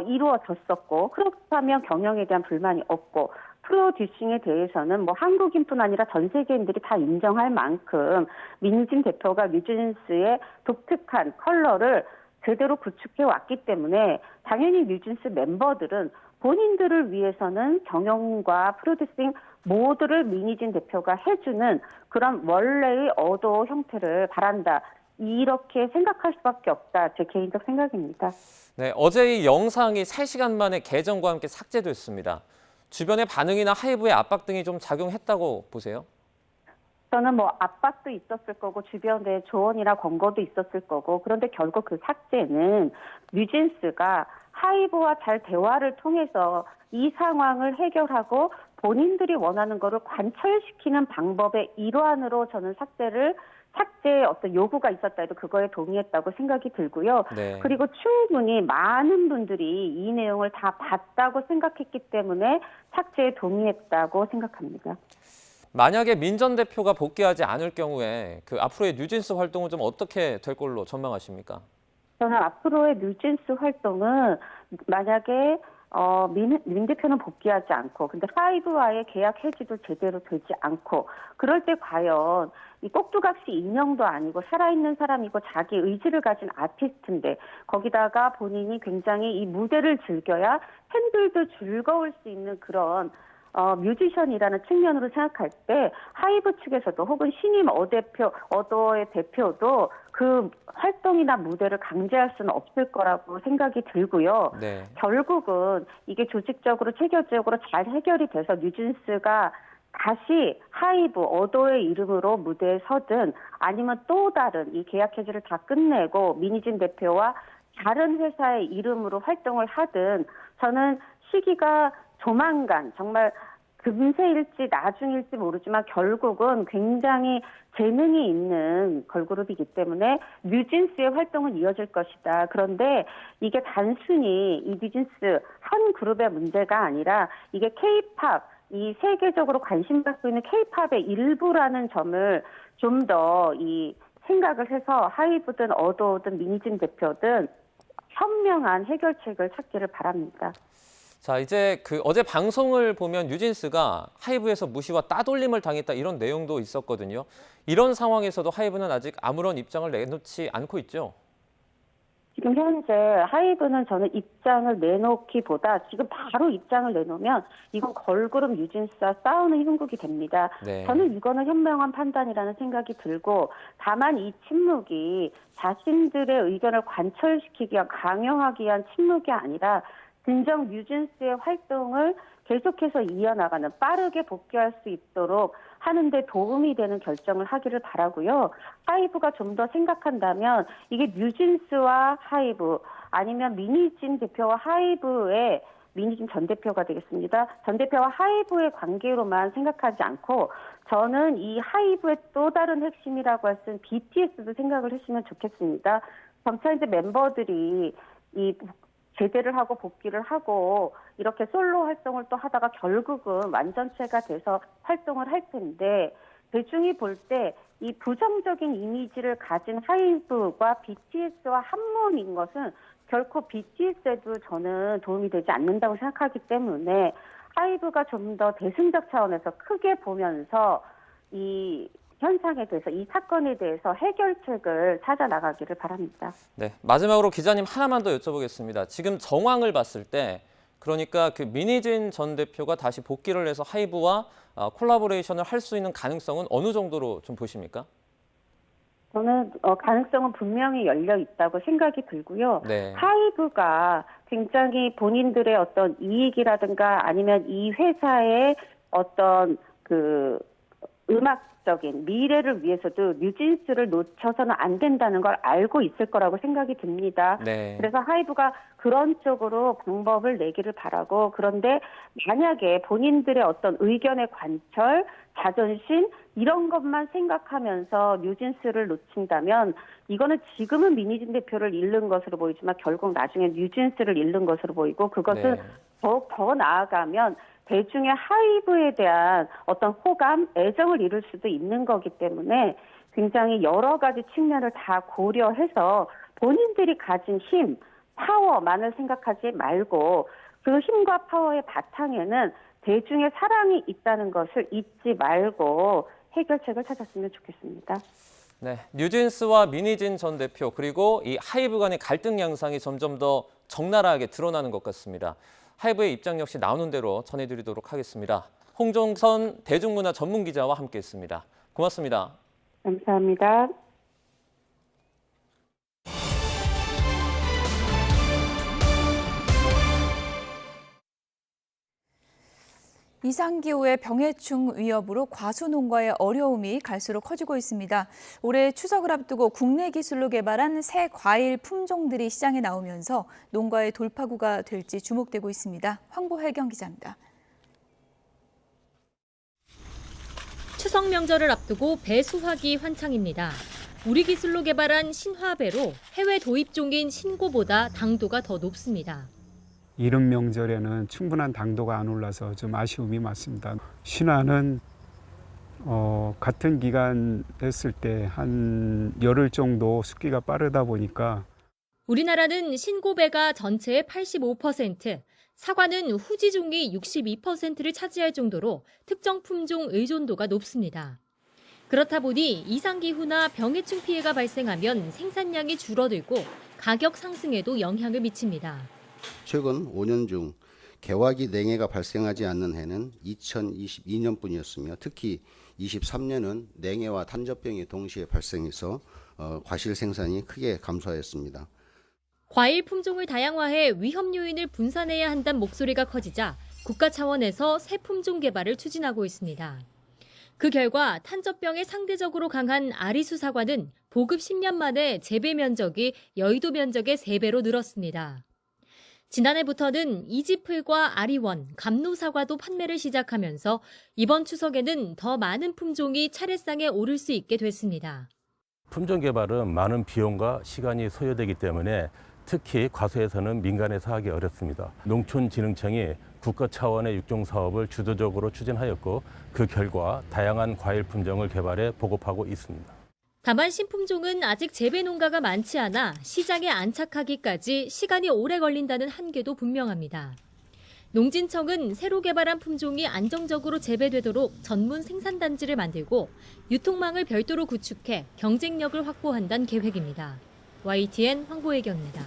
이루어졌었고 그렇다면 경영에 대한 불만이 없고 프로듀싱에 대해서는 뭐 한국인뿐 아니라 전 세계인들이 다 인정할 만큼 민희진 대표가 뉴진스의 독특한 컬러를 제대로 구축해 왔기 때문에 당연히 뉴진스 멤버들은 본인들을 위해서는 경영과 프로듀싱 모두를 민희진 대표가 해주는 그런 원래의 어도 형태를 바란다. 이렇게 생각할 수밖에 없다. 제 개인적 생각입니다. 네, 어제 이 영상이 3시간 만에 계정과 함께 삭제됐습니다. 주변의 반응이나 하이브의 압박 등이 좀 작용했다고 보세요? 저는 뭐 압박도 있었을 거고 주변에 조언이나 권고도 있었을 거고 그런데 결국 그 삭제는 뉴진스가 하이브와 잘 대화를 통해서 이 상황을 해결하고 본인들이 원하는 거를 관철시키는 방법의 일환으로 저는 삭제의 어떤 요구가 있었다 해도 그거에 동의했다고 생각이 들고요. 네. 그리고 충분히 많은 분들이 이 내용을 다 봤다고 생각했기 때문에 삭제에 동의했다고 생각합니다. 만약에 민 전 대표가 복귀하지 않을 경우에 그 앞으로의 뉴진스 활동은 좀 어떻게 될 걸로 전망하십니까? 저는 앞으로의 뉴진스 활동은 만약에 민 대표는 복귀하지 않고 근데 하이브와의 계약 해지도 제대로 되지 않고 그럴 때 과연 이 꼭두각시 인형도 아니고 살아있는 사람이고 자기 의지를 가진 아티스트인데 거기다가 본인이 굉장히 이 무대를 즐겨야 팬들도 즐거울 수 있는 그런 뮤지션이라는 측면으로 생각할 때 하이브 측에서도 혹은 신임 어도의 대표도 그 활동이나 무대를 강제할 수는 없을 거라고 생각이 들고요. 네. 결국은 이게 조직적으로 체계적으로 잘 해결이 돼서 뉴진스가 다시 하이브 어도의 이름으로 무대에 서든 아니면 또 다른 이 계약 해지를 다 끝내고 민희진 대표와 다른 회사의 이름으로 활동을 하든 저는 시기가 조만간 정말 금세일지 나중일지 모르지만 결국은 굉장히 재능이 있는 걸그룹이기 때문에 뉴진스의 활동은 이어질 것이다. 그런데 이게 단순히 이 뉴진스 한 그룹의 문제가 아니라 이게 K-팝, 이 세계적으로 관심 갖고 있는 K-팝의 일부라는 점을 좀 더 이 생각을 해서 하이브든 어도든 민희진 대표든 현명한 해결책을 찾기를 바랍니다. 자, 이제 그 어제 방송을 보면 뉴진스가 하이브에서 무시와 따돌림을 당했다 이런 내용도 있었거든요. 이런 상황에서도 하이브는 아직 아무런 입장을 내놓지 않고 있죠. 지금 현재 하이브는 저는 입장을 내놓기보다 지금 바로 입장을 내놓으면 이건 걸그룹 뉴진스와 싸우는 형국이 됩니다. 네. 저는 이거는 현명한 판단이라는 생각이 들고 다만 이 침묵이 자신들의 의견을 관철시키기 위한 강요하기 위한 침묵이 아니라 진정 뉴진스의 활동을 계속해서 이어나가는 빠르게 복귀할 수 있도록 하는데 도움이 되는 결정을 하기를 바라고요. 하이브가 좀 더 생각한다면 이게 뉴진스와 하이브 아니면 민희진 대표와 하이브의 민희진 전 대표가 되겠습니다. 전 대표와 하이브의 관계로만 생각하지 않고 저는 이 하이브의 또 다른 핵심이라고 할 수 있는 BTS도 생각을 했으면 좋겠습니다. 점차 이제 멤버들이 이 제대를 하고 복귀를 하고 이렇게 솔로 활동을 또 하다가 결국은 완전체가 돼서 활동을 할 텐데 대중이 볼 때 이 부정적인 이미지를 가진 하이브와 BTS와 한몸인 것은 결코 BTS에도 저는 도움이 되지 않는다고 생각하기 때문에 하이브가 좀 더 대승적 차원에서 크게 보면서 이 현상에 대해서 이 사건에 대해서 해결책을 찾아 나가기를 바랍니다. 네, 마지막으로 기자님 하나만 더 여쭤보겠습니다. 지금 정황을 봤을 때 그러니까 그 민희진 전 대표가 다시 복귀를 해서 하이브와 콜라보레이션을 할 수 있는 가능성은 어느 정도로 좀 보십니까? 저는 가능성은 분명히 열려 있다고 생각이 들고요. 네. 하이브가 굉장히 본인들의 어떤 이익이라든가 아니면 이 회사의 어떤 그 음악적인 미래를 위해서도 뉴진스를 놓쳐서는 안 된다는 걸 알고 있을 거라고 생각이 듭니다. 네. 그래서 하이브가 그런 쪽으로 방법을 내기를 바라고, 그런데 만약에 본인들의 어떤 의견의 관철, 자존심 이런 것만 생각하면서 뉴진스를 놓친다면 이거는 지금은 민희진 대표를 잃는 것으로 보이지만 결국 나중에 뉴진스를 잃는 것으로 보이고, 그것은 네. 더욱 더 나아가면 대중의 하이브에 대한 어떤 호감, 애정을 잃을 수도 있는 거기 때문에 굉장히 여러 가지 측면을 다 고려해서 본인들이 가진 힘, 파워만을 생각하지 말고 그 힘과 파워의 바탕에는 대중의 사랑이 있다는 것을 잊지 말고 해결책을 찾았으면 좋겠습니다. 네, 뉴진스와 민희진 전 대표 그리고 이 하이브 간의 갈등 양상이 점점 더 적나라하게 드러나는 것 같습니다. 하이브의 입장 역시 나오는 대로 전해드리도록 하겠습니다. 홍종선 대중문화 전문기자와 함께했습니다. 고맙습니다. 감사합니다. 이상기후의 병해충 위협으로 과수농가의 어려움이 갈수록 커지고 있습니다. 올해 추석을 앞두고 국내 기술로 개발한 새 과일 품종들이 시장에 나오면서 농가의 돌파구가 될지 주목되고 있습니다. 황보혜경 기자입니다. 추석 명절을 앞두고 배 수확이 환창입니다. 우리 기술로 개발한 신화배로 해외 도입종인 신고보다 당도가 더 높습니다. 이른 명절에는 충분한 당도가 안 올라서 좀 아쉬움이 많습니다. 신화는 같은 기간 했을 때 한 열흘 정도 숙기가 빠르다 보니까 우리나라는 신고배가 전체의 85%, 사과는 후지종이 62%를 차지할 정도로 특정 품종 의존도가 높습니다. 그렇다 보니 이상기후나 병해충 피해가 발생하면 생산량이 줄어들고 가격 상승에도 영향을 미칩니다. 최근 5년 중 개화기 냉해가 발생하지 않는 해는 2022년뿐이었으며 특히 23년은 냉해와 탄저병이 동시에 발생해서 과실 생산이 크게 감소하였습니다. 과일 품종을 다양화해 위험 요인을 분산해야 한다는 목소리가 커지자 국가 차원에서 새 품종 개발을 추진하고 있습니다. 그 결과 탄저병에 상대적으로 강한 아리수 사과는 보급 10년 만에 재배 면적이 여의도 면적의 3배로 늘었습니다. 지난해부터는 이지플과 아리원, 감노사과도 판매를 시작하면서 이번 추석에는 더 많은 품종이 차례상에 오를 수 있게 됐습니다. 품종 개발은 많은 비용과 시간이 소요되기 때문에 특히 과수에서는 민간에서 하기 어렵습니다. 농촌진흥청이 국가 차원의 육종 사업을 주도적으로 추진하였고 그 결과 다양한 과일 품종을 개발해 보급하고 있습니다. 다만 신품종은 아직 재배 농가가 많지 않아 시장에 안착하기까지 시간이 오래 걸린다는 한계도 분명합니다. 농진청은 새로 개발한 품종이 안정적으로 재배되도록 전문 생산단지를 만들고 유통망을 별도로 구축해 경쟁력을 확보한다는 계획입니다. YTN 황보혜경입니다.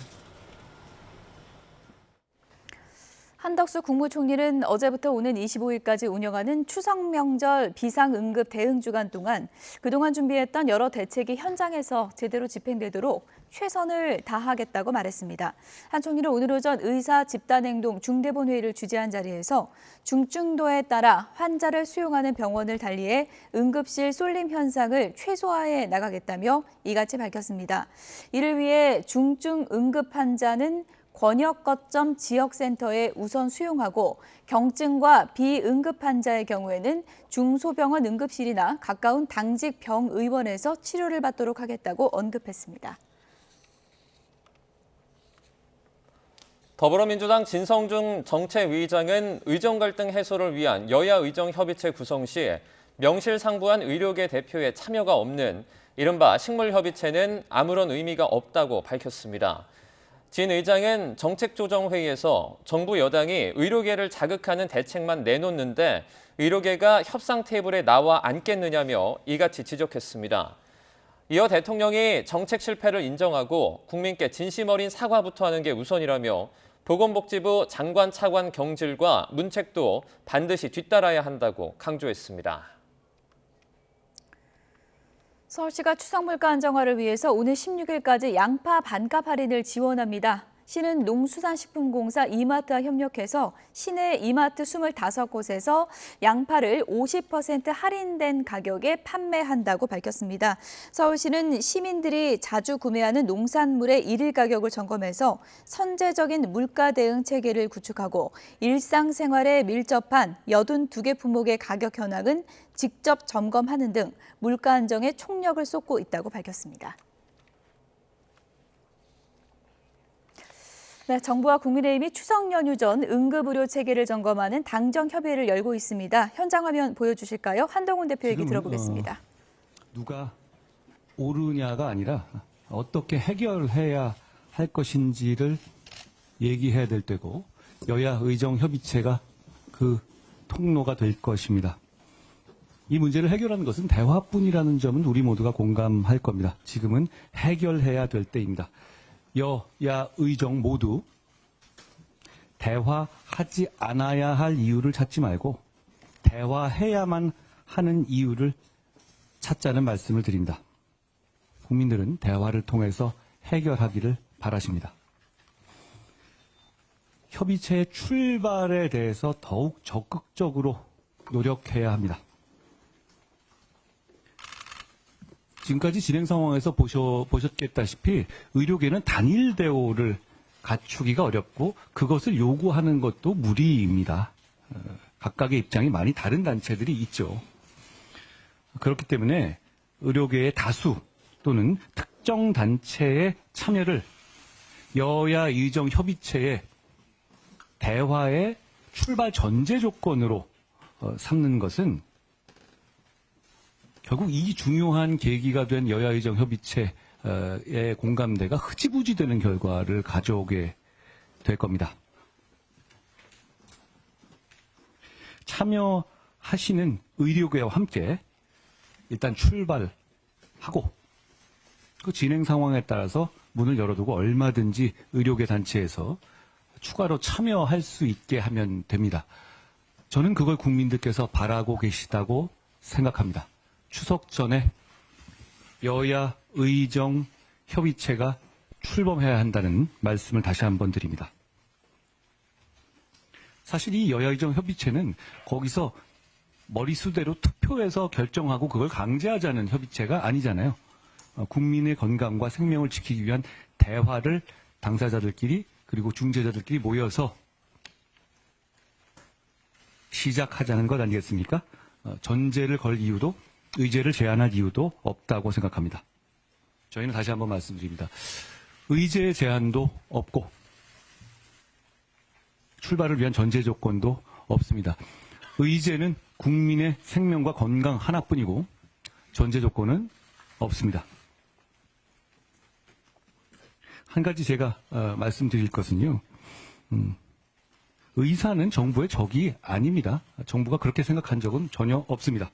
한덕수 국무총리는 어제부터 오는 25일까지 운영하는 추석 명절 비상응급 대응 주간 동안 그동안 준비했던 여러 대책이 현장에서 제대로 집행되도록 최선을 다하겠다고 말했습니다. 한 총리는 오늘 오전 의사 집단행동 중대본 회의를 주재한 자리에서 중증도에 따라 환자를 수용하는 병원을 달리해 응급실 쏠림 현상을 최소화해 나가겠다며 이같이 밝혔습니다. 이를 위해 중증 응급 환자는 권역 거점 지역센터에 우선 수용하고 경증과 비응급 환자의 경우에는 중소병원 응급실이나 가까운 당직 병의원에서 치료를 받도록 하겠다고 언급했습니다. 더불어민주당 진성준 정책위의장은 의정 갈등 해소를 위한 여야 의정협의체 구성 시 명실상부한 의료계 대표의 참여가 없는 이른바 식물협의체는 아무런 의미가 없다고 밝혔습니다. 진 의장은 정책조정회의에서 정부 여당이 의료계를 자극하는 대책만 내놓는데 의료계가 협상 테이블에 나와 앉겠느냐며 이같이 지적했습니다. 이어 대통령이 정책 실패를 인정하고 국민께 진심 어린 사과부터 하는 게 우선이라며 보건복지부 장관 차관 경질과 문책도 반드시 뒤따라야 한다고 강조했습니다. 서울시가 추석 물가 안정화를 위해서 오늘 16일까지 양파 반값 할인을 지원합니다. 시는 농수산식품공사 이마트와 협력해서 시내 이마트 25곳에서 양파를 50% 할인된 가격에 판매한다고 밝혔습니다. 서울시는 시민들이 자주 구매하는 농산물의 일일 가격을 점검해서 선제적인 물가 대응 체계를 구축하고 일상생활에 밀접한 82개 품목의 가격 현황은 직접 점검하는 등 물가 안정에 총력을 쏟고 있다고 밝혔습니다. 네, 정부와 국민의힘이 추석 연휴 전 응급의료 체계를 점검하는 당정협의회를 열고 있습니다. 현장 화면 보여주실까요? 한동훈 대표 얘기 들어보겠습니다. 누가 옳으냐가 아니라 어떻게 해결해야 할 것인지를 얘기해야 될 때고 여야 의정협의체가 그 통로가 될 것입니다. 이 문제를 해결하는 것은 대화뿐이라는 점은 우리 모두가 공감할 겁니다. 지금은 해결해야 될 때입니다. 여야 의정 모두 대화하지 않아야 할 이유를 찾지 말고 대화해야만 하는 이유를 찾자는 말씀을 드립니다. 국민들은 대화를 통해서 해결하기를 바라십니다. 협의체의 출발에 대해서 더욱 적극적으로 노력해야 합니다. 지금까지 진행 상황에서 보셨겠다시피 의료계는 단일 대오를 갖추기가 어렵고 그것을 요구하는 것도 무리입니다. 각각의 입장이 많이 다른 단체들이 있죠. 그렇기 때문에 의료계의 다수 또는 특정 단체의 참여를 여야 의정 협의체의 대화의 출발 전제 조건으로 삼는 것은 결국 이 중요한 계기가 된 여야의정 협의체의 공감대가 흐지부지 되는 결과를 가져오게 될 겁니다. 참여하시는 의료계와 함께 일단 출발하고 그 진행 상황에 따라서 문을 열어두고 얼마든지 의료계 단체에서 추가로 참여할 수 있게 하면 됩니다. 저는 그걸 국민들께서 바라고 계시다고 생각합니다. 추석 전에 여야 의정 협의체가 출범해야 한다는 말씀을 다시 한번 드립니다. 사실 이 여야 의정 협의체는 거기서 머리수대로 투표해서 결정하고 그걸 강제하자는 협의체가 아니잖아요. 국민의 건강과 생명을 지키기 위한 대화를 당사자들끼리 그리고 중재자들끼리 모여서 시작하자는 것 아니겠습니까? 전제를 걸 이유도 의제를 제한할 이유도 없다고 생각합니다. 저희는 다시 한번 말씀드립니다. 의제 제한도 없고 출발을 위한 전제 조건도 없습니다. 의제는 국민의 생명과 건강 하나뿐이고 전제 조건은 없습니다. 한 가지 제가 말씀드릴 것은요. 의사는 정부의 적이 아닙니다. 정부가 그렇게 생각한 적은 전혀 없습니다.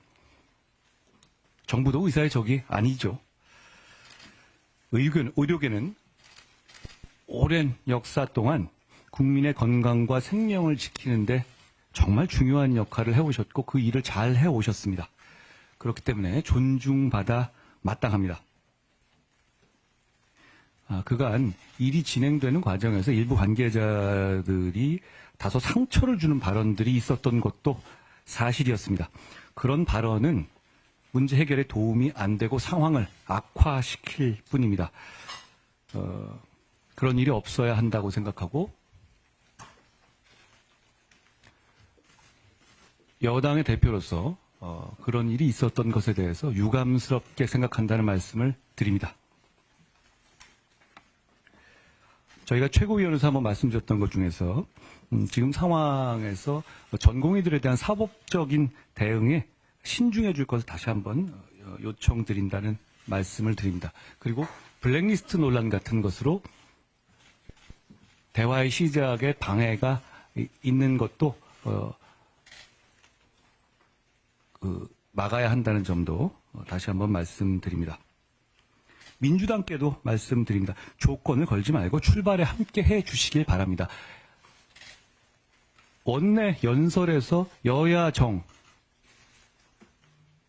정부도 의사의 적이 아니죠. 의료계는 오랜 역사 동안 국민의 건강과 생명을 지키는데 정말 중요한 역할을 해오셨고 그 일을 잘 해오셨습니다. 그렇기 때문에 존중받아 마땅합니다. 그간 일이 진행되는 과정에서 일부 관계자들이 다소 상처를 주는 발언들이 있었던 것도 사실이었습니다. 그런 발언은 문제 해결에 도움이 안 되고 상황을 악화시킬 뿐입니다. 그런 일이 없어야 한다고 생각하고 여당의 대표로서 그런 일이 있었던 것에 대해서 유감스럽게 생각한다는 말씀을 드립니다. 저희가 최고위원회에서 한번 말씀드렸던 것 중에서 지금 상황에서 전공의들에 대한 사법적인 대응에 신중해 줄 것을 다시 한번 요청드린다는 말씀을 드립니다. 그리고 블랙리스트 논란 같은 것으로 대화의 시작에 방해가 있는 것도 막아야 한다는 점도 다시 한번 말씀드립니다. 민주당께도 말씀드립니다. 조건을 걸지 말고 출발에 함께 해 주시길 바랍니다. 원내 연설에서 여야 정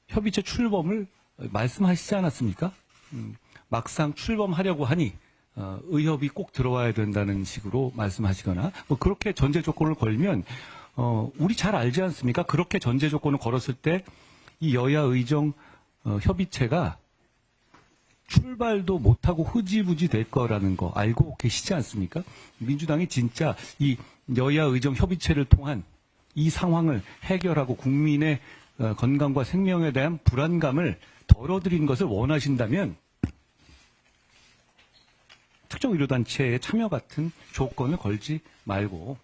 협의체 출범을 말씀하시지 않았습니까? 막상 출범하려고 하니 의협이 꼭 들어와야 된다는 식으로 말씀하시거나 뭐 그렇게 전제 조건을 걸면 우리 잘 알지 않습니까? 그렇게 전제 조건을 걸었을 때 이 여야 의정 협의체가 출발도 못하고 흐지부지 될 거라는 거 알고 계시지 않습니까? 민주당이 진짜 이 여야 의정 협의체를 통한 이 상황을 해결하고 국민의 건강과 생명에 대한 불안감을 덜어드리는 것을 원하신다면 특정 의료단체의 참여 같은 조건을 걸지 말고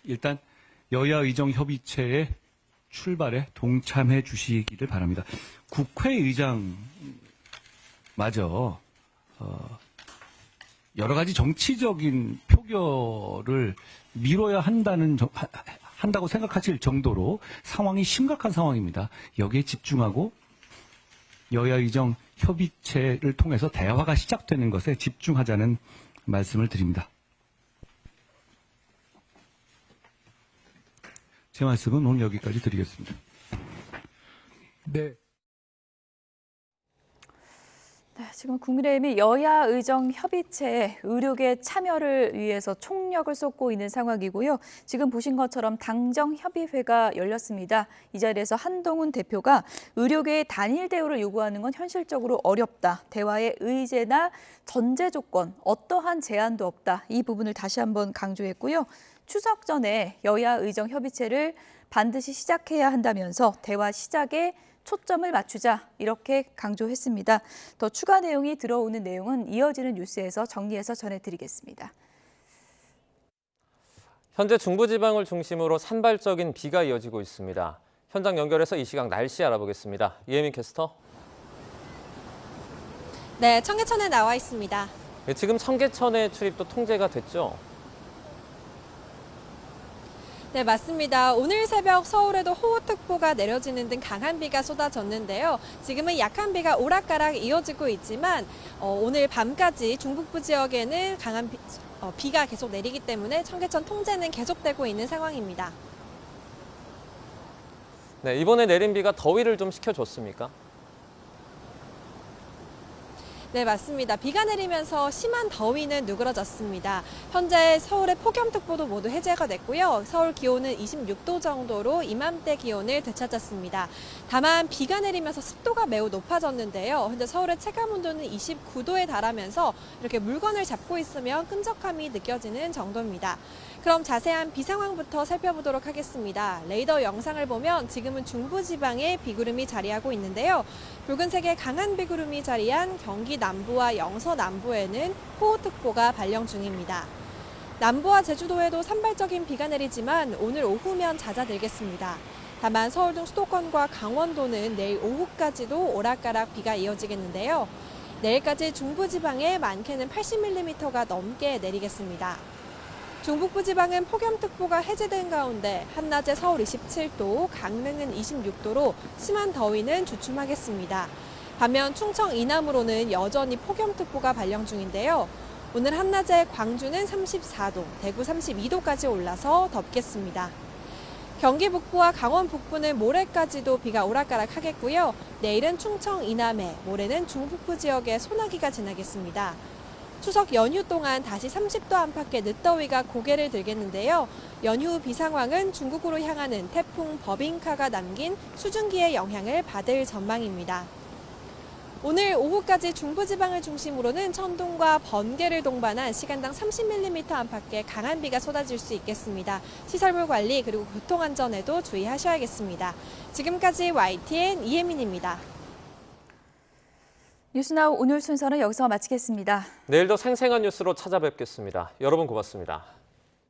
일단 여야 의정 협의체의 출발에 동참해 주시기를 바랍니다. 국회의장 마저 여러 가지 정치적인 표결을 미뤄야 한다고 생각하실 정도로 상황이 심각한 상황입니다. 여기에 집중하고 여야 의정 협의체를 통해서 대화가 시작되는 것에 집중하자는 말씀을 드립니다. 제 말씀은 오늘 여기까지 드리겠습니다. 네, 지금 국민의힘이 여야 의정 협의체에 의료계 참여를 위해서 총력을 쏟고 있는 상황이고요. 지금 보신 것처럼 당정협의회가 열렸습니다. 이 자리에서 한동훈 대표가 의료계의 단일 대우를 요구하는 건 현실적으로 어렵다. 대화의 의제나 전제 조건, 어떠한 제한도 없다. 이 부분을 다시 한번 강조했고요. 추석 전에 여야 의정 협의체를 반드시 시작해야 한다면서 대화 시작에 초점을 맞추자 이렇게 강조했습니다. 더 추가 내용이 들어오는 내용은 이어지는 뉴스에서 정리해서 전해드리겠습니다. 현재 중부지방을 중심으로 산발적인 비가 이어지고 있습니다. 현장 연결해서 이 시각 날씨 알아보겠습니다. 이혜민 캐스터. 네, 청계천에 나와 있습니다. 지금 청계천의 출입도 통제가 됐죠? 네, 맞습니다. 오늘 새벽 서울에도 호우특보가 내려지는 등 강한 비가 쏟아졌는데요. 지금은 약한 비가 오락가락 이어지고 있지만 오늘 밤까지 중북부 지역에는 강한 비가 계속 내리기 때문에 청계천 통제는 계속되고 있는 상황입니다. 네, 이번에 내린 비가 더위를 좀 식혀줬습니까? 네, 맞습니다. 비가 내리면서 심한 더위는 누그러졌습니다. 현재 서울의 폭염특보도 모두 해제가 됐고요. 서울 기온은 26도 정도로 이맘때 기온을 되찾았습니다. 다만 비가 내리면서 습도가 매우 높아졌는데요. 현재 서울의 체감온도는 29도에 달하면서 이렇게 물건을 잡고 있으면 끈적함이 느껴지는 정도입니다. 그럼 자세한 비 상황부터 살펴보도록 하겠습니다. 레이더 영상을 보면 지금은 중부지방에 비구름이 자리하고 있는데요. 붉은색의 강한 비구름이 자리한 경기 남부와 영서 남부에는 호우특보가 발령 중입니다. 남부와 제주도에도 산발적인 비가 내리지만 오늘 오후면 잦아들겠습니다. 다만 서울 등 수도권과 강원도는 내일 오후까지도 오락가락 비가 이어지겠는데요. 내일까지 중부지방에 많게는 80mm가 넘게 내리겠습니다. 중북부 지방은 폭염특보가 해제된 가운데 한낮에 서울 27도, 강릉은 26도로 심한 더위는 주춤하겠습니다. 반면 충청 이남으로는 여전히 폭염특보가 발령 중인데요. 오늘 한낮에 광주는 34도, 대구 32도까지 올라서 덥겠습니다. 경기 북부와 강원 북부는 모레까지도 비가 오락가락 하겠고요. 내일은 충청 이남에, 모레는 중북부 지역에 소나기가 지나겠습니다. 추석 연휴 동안 다시 30도 안팎의 늦더위가 고개를 들겠는데요. 연휴 비 상황은 중국으로 향하는 태풍 버빙카가 남긴 수증기의 영향을 받을 전망입니다. 오늘 오후까지 중부지방을 중심으로는 천둥과 번개를 동반한 시간당 30mm 안팎의 강한 비가 쏟아질 수 있겠습니다. 시설물 관리 그리고 교통안전에도 주의하셔야겠습니다. 지금까지 YTN 이혜민입니다. 뉴스나우 오늘 순서는 여기서 마치겠습니다. 내일도 생생한 뉴스로 찾아뵙겠습니다. 여러분 고맙습니다.